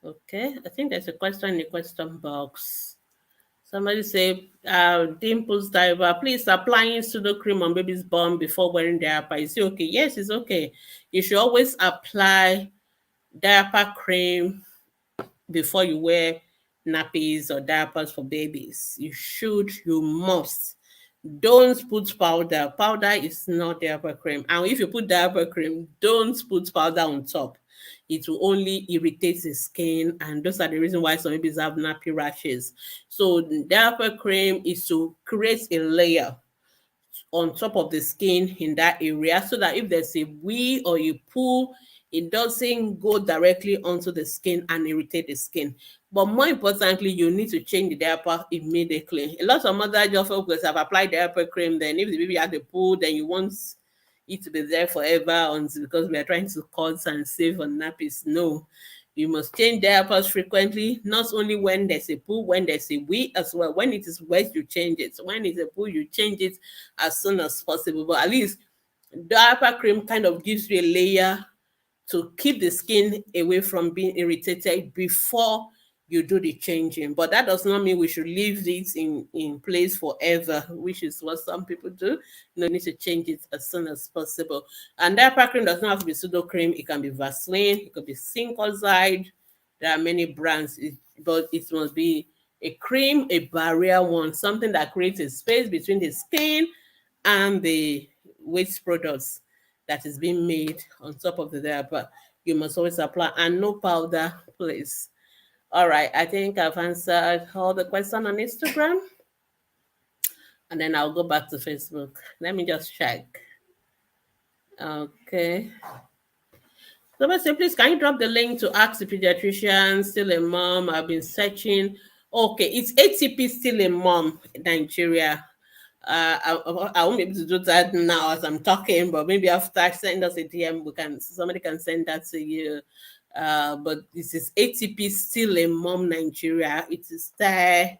okay, I think there's a question in the question box. Somebody say, Dimples Diver, please applying pseudo cream on baby's bum before wearing diaper. Is it okay? Yes, it's okay. You should always apply diaper cream before you wear nappies or diapers for babies. You must. Don't put powder. Powder is not diaper cream. And if you put diaper cream, don't put powder on top. It will only irritate the skin, and those are the reason why some babies have nappy rashes. So diaper cream is to create a layer on top of the skin in that area, so that if there's a wee or you pull, it doesn't go directly onto the skin and irritate the skin. But more importantly, you need to change the diaper immediately. A lot of mothers just focus have applied diaper cream, then if the baby has a pull, then you want it to be there forever, until, because we are trying to cut and save on nappies. No, you must change diapers frequently, not only when there's a poo, when there's a wee as well. When it is wet, you change it. When it's a poo, you change it as soon as possible. But at least diaper cream kind of gives you a layer to keep the skin away from being irritated before you do the changing. But that does not mean we should leave it in place forever, which is what some people do. You need to change it as soon as possible. And diaper cream does not have to be pseudo cream. It can be Vaseline, it could be Syncozyde. There are many brands, but it must be a cream, a barrier one, something that creates a space between the skin and the waste products that is being made on top of the diaper. You must always apply, and no powder, please. All right, I think I've answered all the questions on Instagram, and then I'll go back to Facebook. Let me just check. Okay. Somebody say, please, can you drop the link to ask the pediatrician? Still a mom. I've been searching. Okay, it's ATP Still a Mom in Nigeria. I won't be able to do that now as I'm talking, but maybe after send us a DM, somebody can send that to you. But this is ATP Still a Mom Nigeria. It is there.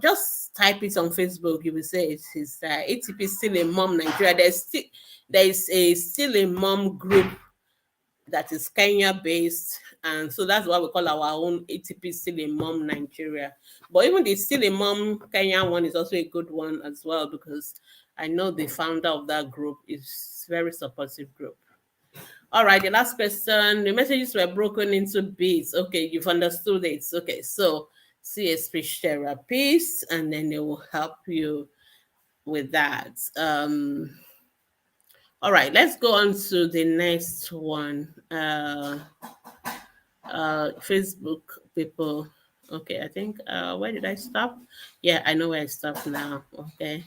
just type it on Facebook. You will say it's ATP Still a Mom Nigeria. There is still a mom group that is Kenya based, and so that's why we call our own ATP Still a Mom Nigeria. But even the Still a Mom Kenya one is also a good one as well, because I know the founder of that group is very supportive group. All right, the last question. The messages were broken into bits. Okay, you've understood it. Okay, so see a speech therapist, and then they will help you with that. All right, let's go on to the next one. Facebook people. Okay, I think where did I stop? Yeah, I know where I stopped now. Okay.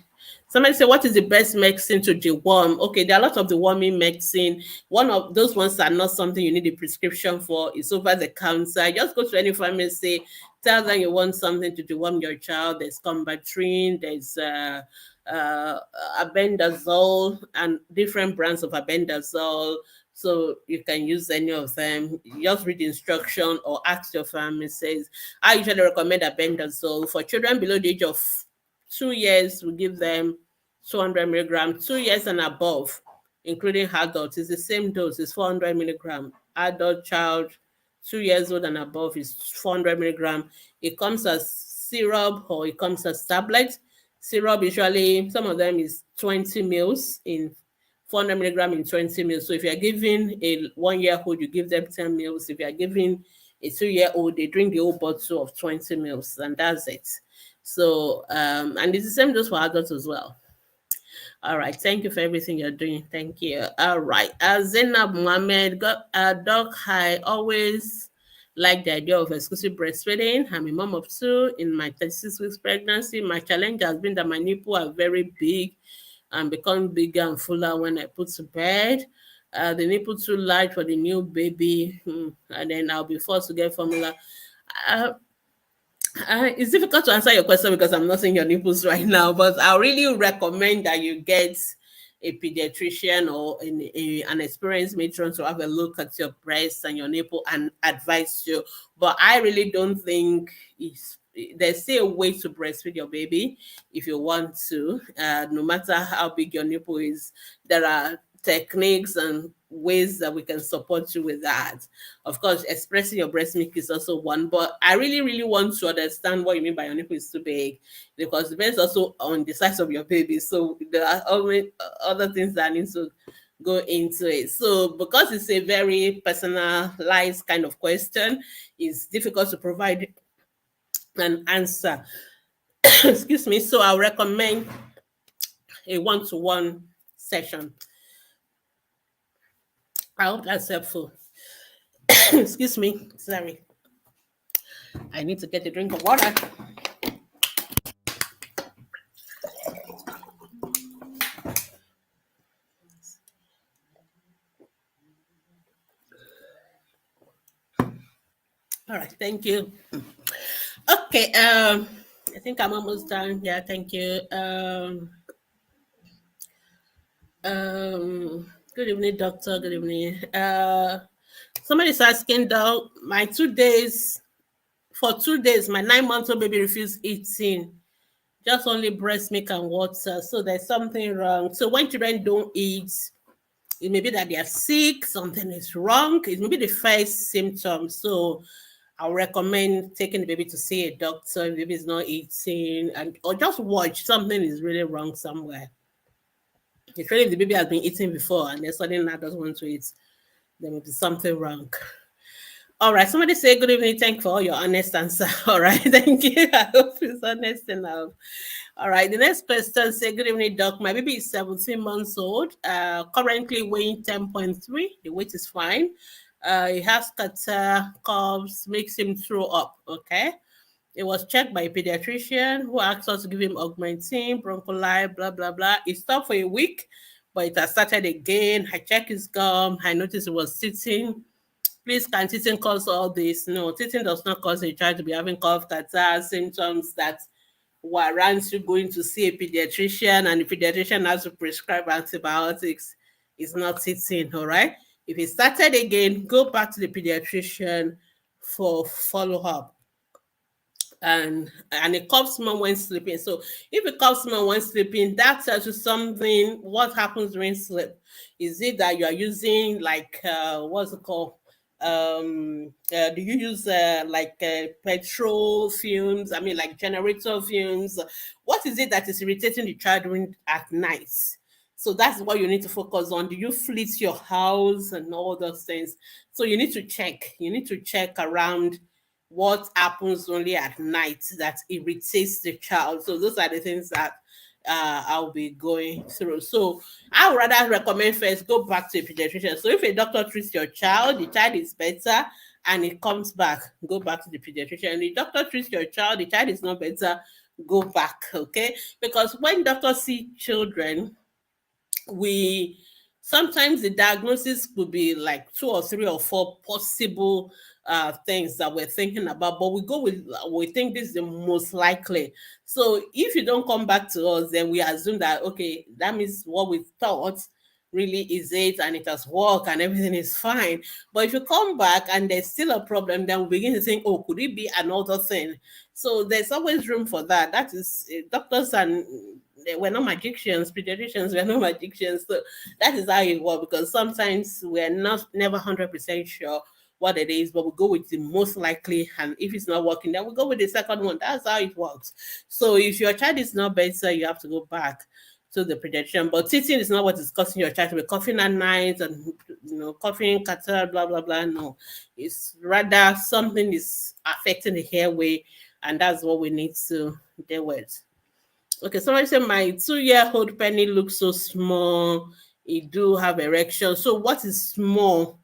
Somebody say, what is the best medicine to deworm? Okay, there are a lot of deworming medicine. One of those ones are not something you need a prescription for. It's over the counter. Just go to any pharmacy, tell them you want something to deworm your child. There's combatrine, there's uh, albendazole, and different brands of albendazole, so you can use any of them. Just read the instruction or ask your pharmacist. I usually recommend albendazole for children below the age of 2 years. We give them 200 milligrams. 2 years and above, including adults, is the same dose. It's 400 milligram. Adult child 2 years old and above is 400 milligram. It comes as syrup or it comes as tablet. Syrup usually, some of them is 20 mils in 400 milligram in 20 mils. So if you're giving a 1 year old, you give them 10 mils. If you're giving a 2 year old, they drink the whole bottle of 20 mils, and that's it. So, and it's the same dose for adults as well. All right. Thank you for everything you're doing. Thank you. All right. Zainab Mohammed, Doc, I always like the idea of exclusive breastfeeding. I'm a mom of two in my 36 weeks pregnancy. My challenge has been that my nipples are very big and become bigger and fuller when I put to bed. The nipple too large for the new baby, and then I'll be forced to get formula. Uh, it's difficult to answer your question because I'm not seeing your nipples right now, but I really recommend that you get a pediatrician or an experienced matron to have a look at your breast and your nipple and advise you. But I really don't think there's still a way to breastfeed your baby if you want to. No matter how big your nipple is, there are techniques and ways that we can support you with that. Of course, expressing your breast milk is also one, but I really, really want to understand what you mean by your nipple is too big, because it depends also on the size of your baby. So there are always other things that need to go into it. So because it's a very personalized kind of question, it's difficult to provide an answer. Excuse me. So I'll recommend a one-to-one session. I hope that's helpful. Excuse me. Sorry. I need to get a drink of water. All right. Thank you. Okay. I think I'm almost done. Yeah. Thank you. Good evening, doctor. Good evening. Somebody's asking though, for 2 days, my 9 month old baby refused eating, just only breast milk and water. So there's something wrong. So when children don't eat, it may be that they are sick, something is wrong. It may be the first symptom. So I'll recommend taking the baby to see a doctor if the baby is not eating, or just watch, something is really wrong somewhere. Especially if the baby has been eating before and then suddenly now doesn't want to eat, there may be something wrong. All right, somebody say good evening. Thank you for all your honest answer. All right, thank you. I hope it's honest enough. All right, the next person say good evening, doc. My baby is 17 months old, currently weighing 10.3. The weight is fine. He has catarrh, coughs, makes him throw up. Okay. It was checked by a pediatrician who asked us to give him augmentin, broncholi, blah, blah, blah. It stopped for a week, but it has started again. I checked his gum. I noticed it was sitting. Please, can teething cause all this? No, teething does not cause a child to be having cough, catarrh, symptoms that warrants you going to see a pediatrician, and the pediatrician has to prescribe antibiotics. It's not teething, all right? If it started again, go back to the pediatrician for follow-up. and it coughs more when sleeping. So if it coughs more when sleeping, that tells you something. What happens during sleep? Is it that you are using like what's it called? Do you use petrol fumes? I mean, like generator fumes. What is it that is irritating the child during at night? So that's what you need to focus on. Do you fleet your house and all those things? So you need to check. You need to check around what happens only at night that irritates the child. So those are the things that I'll be going through. So I would rather recommend first go back to a pediatrician. So if a doctor treats your child, the child is better and it comes back, go back to the pediatrician. The doctor treats your child, the child is not better, go back. Okay, because when doctors see children, we sometimes the diagnosis could be like two or three or four possible things that we're thinking about, but we think this is the most likely. So if you don't come back to us, then we assume that okay, that means what we thought really is it, and it has worked and everything is fine. But if you come back and there's still a problem, then we begin to think, oh, could it be another thing? So there's always room for that. That is doctors, and we're not magicians, pediatricians, we're not magicians. So that is how it works, because sometimes we're not never 100% sure what it is, but we go with the most likely, and if it's not working, then we go with the second one. That's how it works. So if your child is not better, you have to go back to the pediatrician. But teething is not what is causing your child to be coughing at night and coughing, catarrh, blah blah blah. No, it's rather something is affecting the airway, and that's what we need to deal with. Okay, somebody said my 2-year-old Penny looks so small. He do have erection. So what is small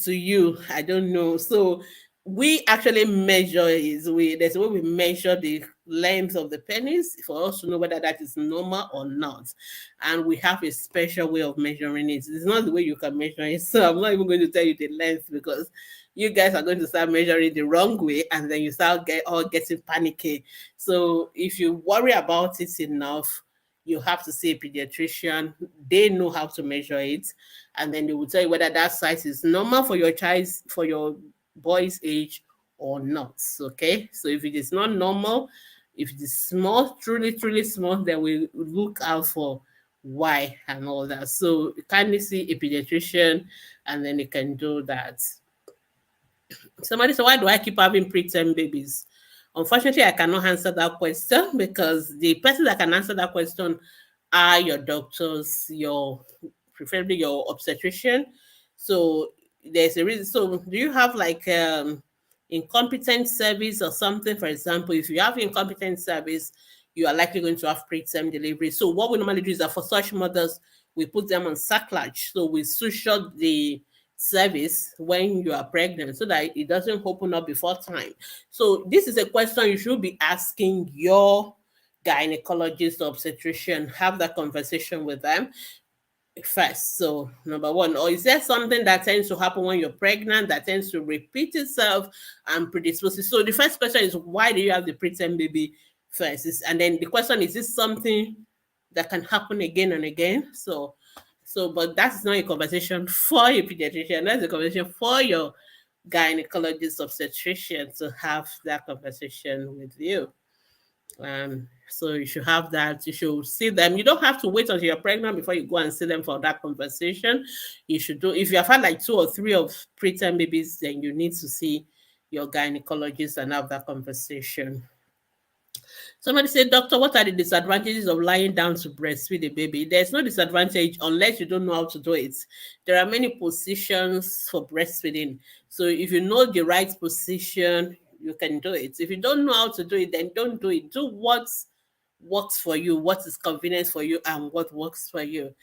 to you? I don't know. So we actually measure is we there's a way we measure the length of the penis for us to know whether that is normal or not. And we have a special way of measuring it. It's not the way you can measure it. So I'm not even going to tell you the length, because you guys are going to start measuring the wrong way, and then you start getting panicky. So if you worry about it enough, you have to see a pediatrician. They know how to measure it, and then they will tell you whether that size is normal for your child, for your boy's age or not. Okay, so if it is not normal, if it is small, truly, truly small, then we look out for why and all that. So kindly see a pediatrician, and then they can do that. Somebody said, why do I keep having preterm babies? Unfortunately, I cannot answer that question, because the person that can answer that question are your doctors, your preferably your obstetrician. So there's a reason. So do you have like incompetent service or something? For example, if you have incompetent service, you are likely going to have preterm delivery. So what we normally do is that for such mothers, we put them on sacrilege. So we suture the service when you are pregnant so that it doesn't open up before time. So this is a question you should be asking your gynecologist or obstetrician. Have that conversation with them first. So number one, or is there something that tends to happen when you're pregnant that tends to repeat itself and predisposes? So the first question is, why do you have the preterm baby first? And then the question is this something that can happen again and again? So but that's not a conversation for a pediatrician. That's a conversation for your gynecologist obstetrician to have that conversation with you. So you should have that. You should see them. You don't have to wait until you're pregnant before you go and see them for that conversation. You should do, if you have had like 2 or 3 of preterm babies, then you need to see your gynecologist and have that conversation. Somebody said, Doctor, what are the disadvantages of lying down to breastfeed a baby? There's no disadvantage unless you don't know how to do it. There are many positions for breastfeeding. So if you know the right position, you can do it. If you don't know how to do it, then don't do it. Do what works for you, what is convenient for you, and what works for you.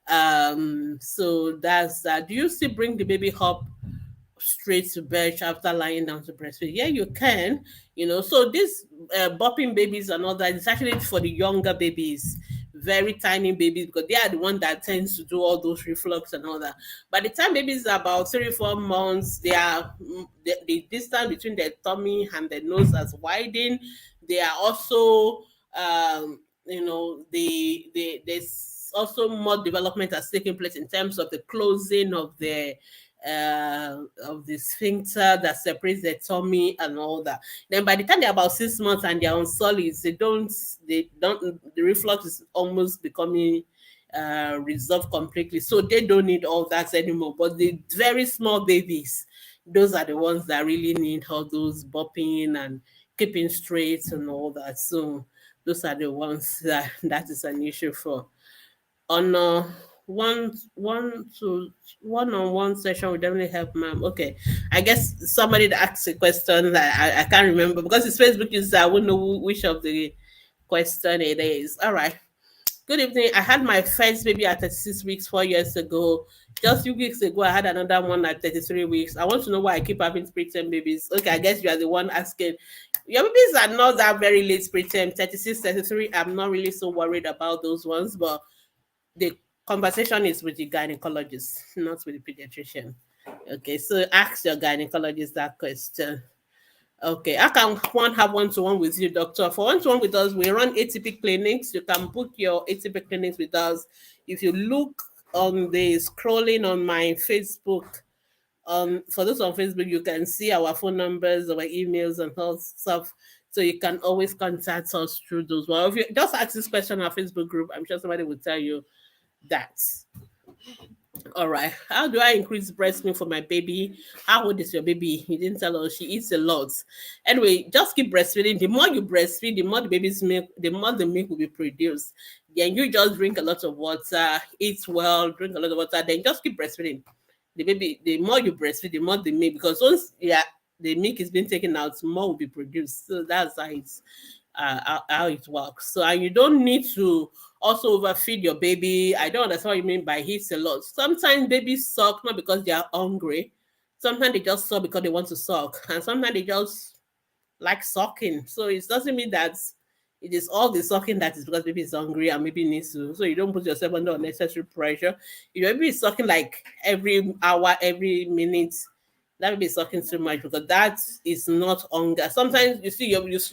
So that's that. Do you still bring the baby up straight to birth after lying down to breastfeed? Yeah, you can. So this bopping babies and all that is actually for the younger babies, very tiny babies, because they are the one that tends to do all those reflux and all that. By the time babies are about 3 or 4 months, they are the distance between their tummy and their nose has widened. They are also there's also more development has taken place in terms of the closing of their of the sphincter that separates the tummy and all that. Then by the time they're about 6 months and they're on solids, they don't the reflux is almost becoming resolved completely. So they don't need all that anymore. But the very small babies, those are the ones that really need all those bopping and keeping straight and all that. So those are the ones that is an issue for. On one-on-one session would definitely help, ma'am. Okay, I guess somebody that asked a question that I can't remember because it's Facebook user. I won't know which of the question it is. All right. Good evening. I had my first baby at 36 weeks 4 years ago. Just few weeks ago, I had another one at 33 weeks. I want to know why I keep having preterm babies. Okay, I guess you are the one asking. Your babies are not that very late preterm, 36, 33. I'm not really so worried about those ones, but the conversation is with the gynecologist, not with the pediatrician. Okay, so ask your gynecologist that question. Okay, I can one have one-to-one with you, doctor. For one-to-one with us, we run ATP clinics. You can book your ATP clinics with us. If you look on the scrolling on my Facebook, for those on Facebook, you can see our phone numbers, our emails, and all stuff. So you can always contact us through those. Well, if you just ask this question on our Facebook group, I'm sure somebody will tell you that. All right. How do I increase breast milk for my baby? How old is your baby? You didn't tell us. She eats a lot. Anyway, just keep breastfeeding. The more you breastfeed, the more the baby's milk, the more the milk will be produced. Then you just drink a lot of water, eat well, drink a lot of water. Then just keep breastfeeding. The baby, the more you breastfeed, the more the milk. Because once the milk is being taken out, more will be produced. So that's how it works. So and you don't need to also overfeed your baby. I don't understand what you mean by eats a lot. Sometimes babies suck not because they are hungry. Sometimes they just suck because they want to suck, and sometimes they just like sucking. So it doesn't mean that it is all the sucking that is because baby is hungry and maybe needs to. So you don't put yourself under unnecessary pressure. If your baby is sucking like every hour, every minute, that would be sucking too much because that is not hunger. Sometimes you see if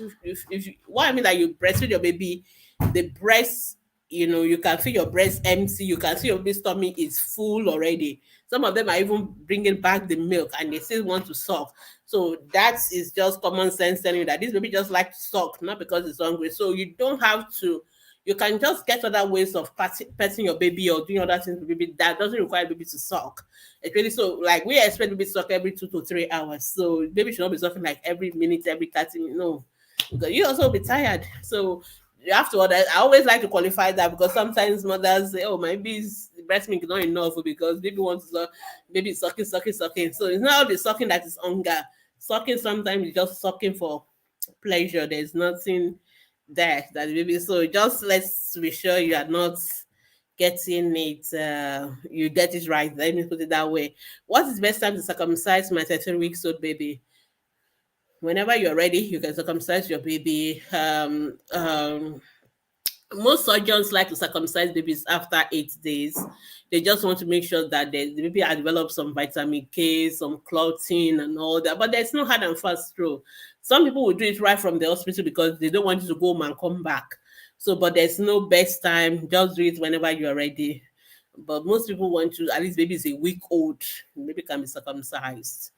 you what I mean that you breastfeed your baby, the breast, you can feel your breast empty. You can see your baby's tummy is full already. Some of them are even bringing back the milk and they still want to suck. So that is just common sense telling you that this baby just like to suck, not because it's hungry. So you don't have to. You can just get other ways of petting your baby or doing other things with baby that doesn't require baby to suck. It's really so like we expect baby to suck every 2 to 3 hours. So baby should not be sucking like every minute, every 30 minutes. No, because you also be tired. So you have to order. I always like to qualify that because sometimes mothers say, "Oh, my baby's breast milk is not enough because baby wants to suck, baby is sucking, sucking, sucking." So it's not all the sucking that is hunger. Sucking sometimes is just sucking for pleasure. There's nothing there that baby. So just let's be sure you are not getting it. You get it right. Let me put it that way. What is the best time to circumcise my 13 weeks old baby? Whenever you're ready, you can circumcise your baby. Most surgeons like to circumcise babies after 8 days. They just want to make sure that the baby has developed some vitamin K, some clotting, and all that. But there's no hard and fast rule. Some people will do it right from the hospital because they don't want you to go home and come back. So, but there's no best time. Just do it whenever you are ready. But most people want to, at least baby is a week old, baby can be circumcised.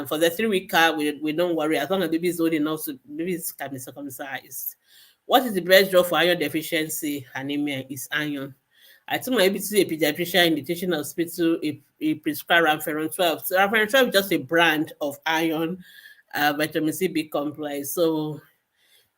For the 3 week car, we don't worry. As long as baby is old enough, so babies can be circumcised. What is the best drug for iron deficiency anemia? Is iron. I took my baby to a pediatrician in the teaching hospital. He prescribed Ranferon 12. So Ranferon 12 is just a brand of iron, vitamin C B complex. So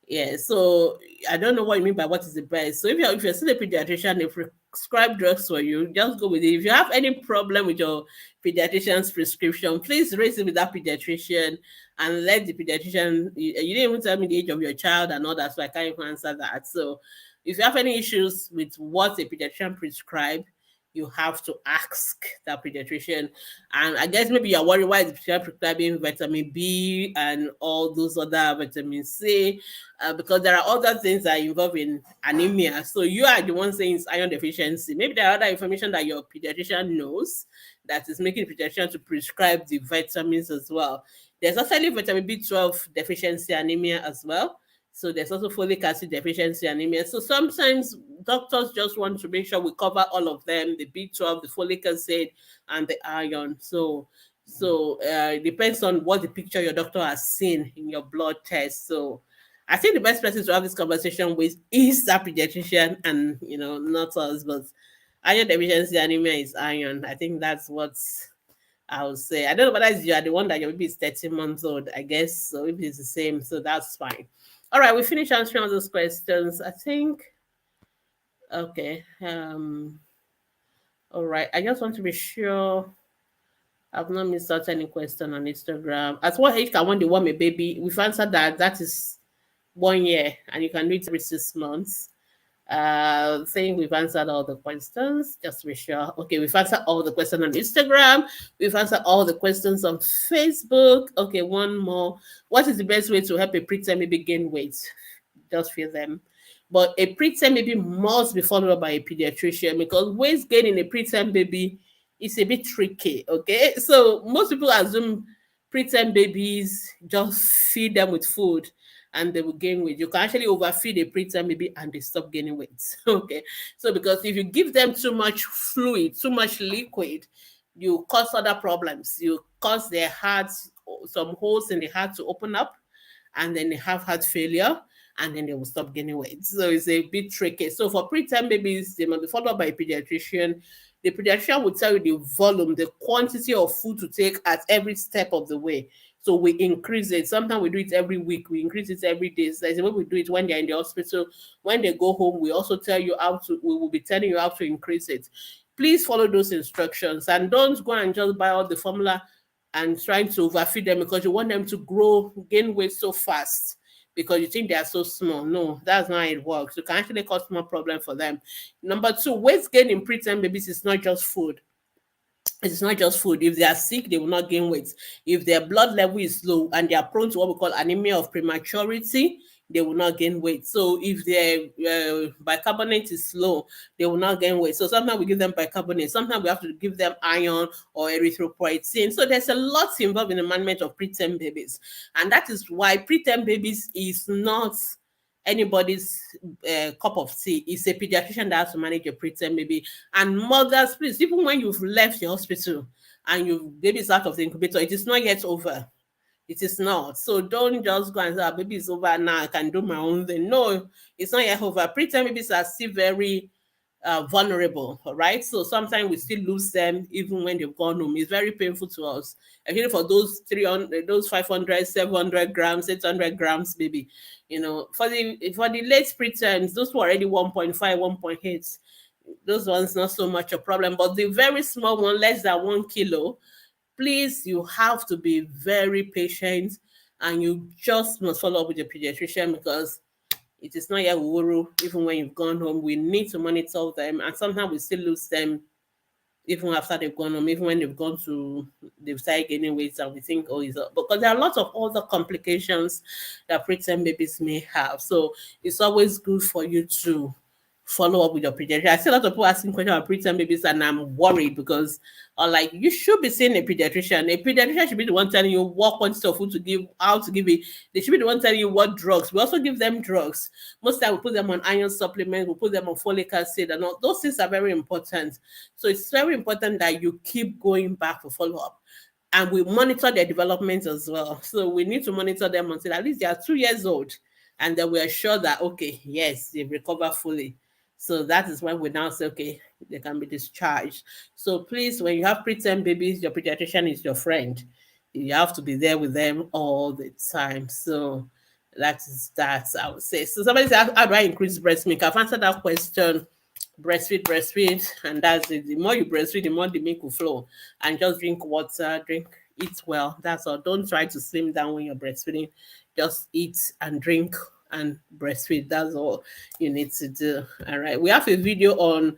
yeah, so I don't know what you mean by what is the best. So if you're still a pediatrician, they prescribe drugs for you, just go with it. If you have any problem with your pediatrician's prescription, please raise it with that pediatrician and let the pediatrician. You didn't even tell me the age of your child and all that, so I can't even answer that. So if you have any issues with what a pediatrician prescribed, you have to ask that pediatrician. And I guess maybe you're worried why is the pediatrician prescribing vitamin B and all those other vitamin C, because there are other things that are involved in anemia. So you are the one saying it's iron deficiency. Maybe there are other information that your pediatrician knows that is making the pediatrician to prescribe the vitamins as well. There's actually vitamin B12 deficiency anemia as well. So there's also folic acid deficiency anemia. So sometimes doctors just want to make sure we cover all of them, the B12, the folic acid, and the iron. So it depends on what the picture your doctor has seen in your blood test. So I think the best person to have this conversation with is that pediatrician, and not us, but iron deficiency anemia is iron. I think that's what I would say. I don't know whether you are the one that your baby is 13 months old, I guess. So if it's the same, so that's fine. All right, we finished answering all those questions. I think. Okay. All right. I just want to be sure I've not missed out any question on Instagram. At what age can one they want a baby? We've answered that. That is 1 year, and you can do it every 6 months. Saying we've answered all the questions, just to be sure. Okay, we've answered all the questions on Instagram. We've answered all the questions on Facebook. Okay, one more. What is the best way to help a preterm baby gain weight? Just feel them. But a preterm baby must be followed up by a pediatrician, because weight gain in a preterm baby is a bit tricky. Okay, so most people assume preterm babies just feed them with food and they will gain weight. You can actually overfeed a preterm baby and they stop gaining weight. Okay, so because if you give them too much fluid, too much liquid, you cause other problems. You cause their hearts, some holes in the heart to open up, and then they have heart failure, and then they will stop gaining weight. So it's a bit tricky. So for preterm babies, they must be followed by a pediatrician. The pediatrician will tell you the volume, the quantity of food to take at every step of the way. So we increase it. Sometimes we do it every week. We increase it every day. So that's the way we do it when they're in the hospital. When they go home, we also tell you how to. We will be telling you how to increase it. Please follow those instructions and don't go and just buy all the formula and trying to overfeed them because you want them to gain weight so fast because you think they are so small. No, that's not how it works. You can actually cause more problem for them. Number two, weight gain in preterm babies is not just food. It's not just food. If they are sick, they will not gain weight. If their blood level is low and they are prone to what we call anemia of prematurity, they will not gain weight. So if their bicarbonate is low, they will not gain weight. So sometimes we give them bicarbonate. Sometimes we have to give them iron or erythropoietin. So there's a lot involved in the management of preterm babies. And that is why preterm babies is not anybody's cup of tea. It's a pediatrician that has to manage a preterm baby. And mothers, please, even when you've left the hospital and your baby is out of the incubator, it is not yet over. It is not. So don't just go and say, baby is over now, I can do my own thing. No, it's not yet over. Preterm babies are still very vulnerable, all right? So sometimes we still lose them even when they've gone home. It's very painful to us. Actually, for those 300, those 500, 700 grams, 800 grams, baby, for the late preterms, those who are already 1.5, 1.8, those ones not so much a problem. But the very small one, less than 1 kilo, please, you have to be very patient and you just must follow up with your pediatrician because it is not yet wuru. Even when you've gone home, we need to monitor them, and sometimes we still lose them even after they've gone home, even when they've started gaining weight, and we think, oh, it's up. Because there are lots of other complications that preterm babies may have. So it's always good for you to follow up with your pediatrician. I see a lot of people asking questions about preterm babies, and I'm worried because, like, you should be seeing a pediatrician. A pediatrician should be the one telling you what quantity of food to give, how to give it. They should be the one telling you what drugs. We also give them drugs. Most time we put them on iron supplements, we put them on folic acid, and all those things are very important. So it's very important that you keep going back for follow up. And we monitor their development as well. So we need to monitor them until at least they are 2 years old. And then we are sure that, okay, yes, they've recovered fully. So that is when we now say, okay, they can be discharged. So please, when you have preterm babies, your pediatrician is your friend. You have to be there with them all the time. So that is that, I would say. So somebody said, how do I increase breast milk? I've answered that question. Breastfeed, and that's it. The more you breastfeed, the more the milk will flow. And just drink water, eat well. That's all. Don't try to slim down when you're breastfeeding. Just eat and drink and breastfeed. That's all you need to do. All right. We have a video on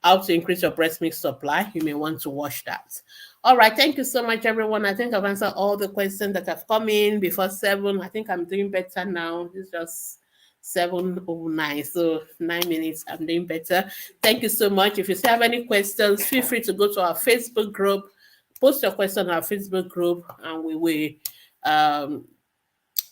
how to increase your breast milk supply. You may want to watch that. All right. Thank you so much, everyone. I think I've answered all the questions that have come in before 7. I think I'm doing better now. It's just 7:09, so 9 minutes. I'm doing better. Thank you so much. If you still have any questions, feel free to go to our Facebook group, post your question on our Facebook group, and we will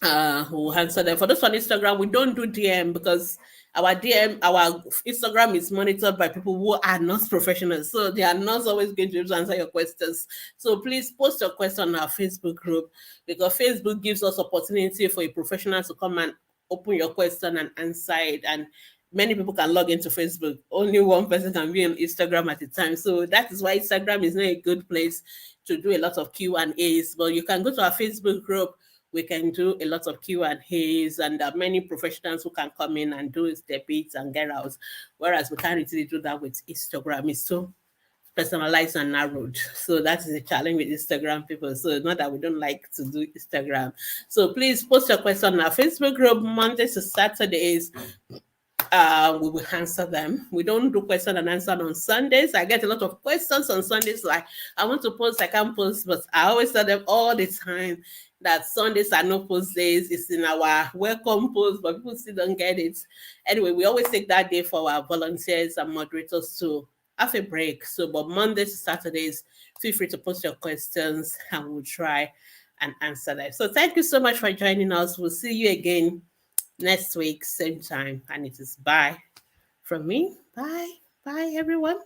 Who answer them. For those on Instagram, we don't do DM because our Instagram is monitored by people who are not professionals, so they are not always going to be able to answer your questions. So please post your question on our Facebook group, because Facebook gives us opportunity for a professional to come and open your question and answer it. And many people can log into Facebook. Only one person can be on Instagram at a time. So that is why Instagram is not a good place to do a lot of Q&As. But you can go to our Facebook group. We can do a lot of Q&As, and there are many professionals who can come in and do their bits and get out. Whereas we can't really do that with Instagram. It's so personalized and narrowed. So that is a challenge with Instagram people. So not that we don't like to do Instagram. So please post your question on our Facebook group Mondays to Saturdays. We will answer them. We don't do question and answer on Sundays. I get a lot of questions on Sundays, like I want to post, I can't post, but I always tell them all the time that Sundays are no post days. It's in our welcome post, but people still don't get it. Anyway, we always take that day for our volunteers and moderators to have a break. So, but Mondays to Saturdays, feel free to post your questions and we'll try and answer them. So, thank you so much for joining us. We'll see you again next week, same time. And it is bye from me. Bye. Bye, everyone.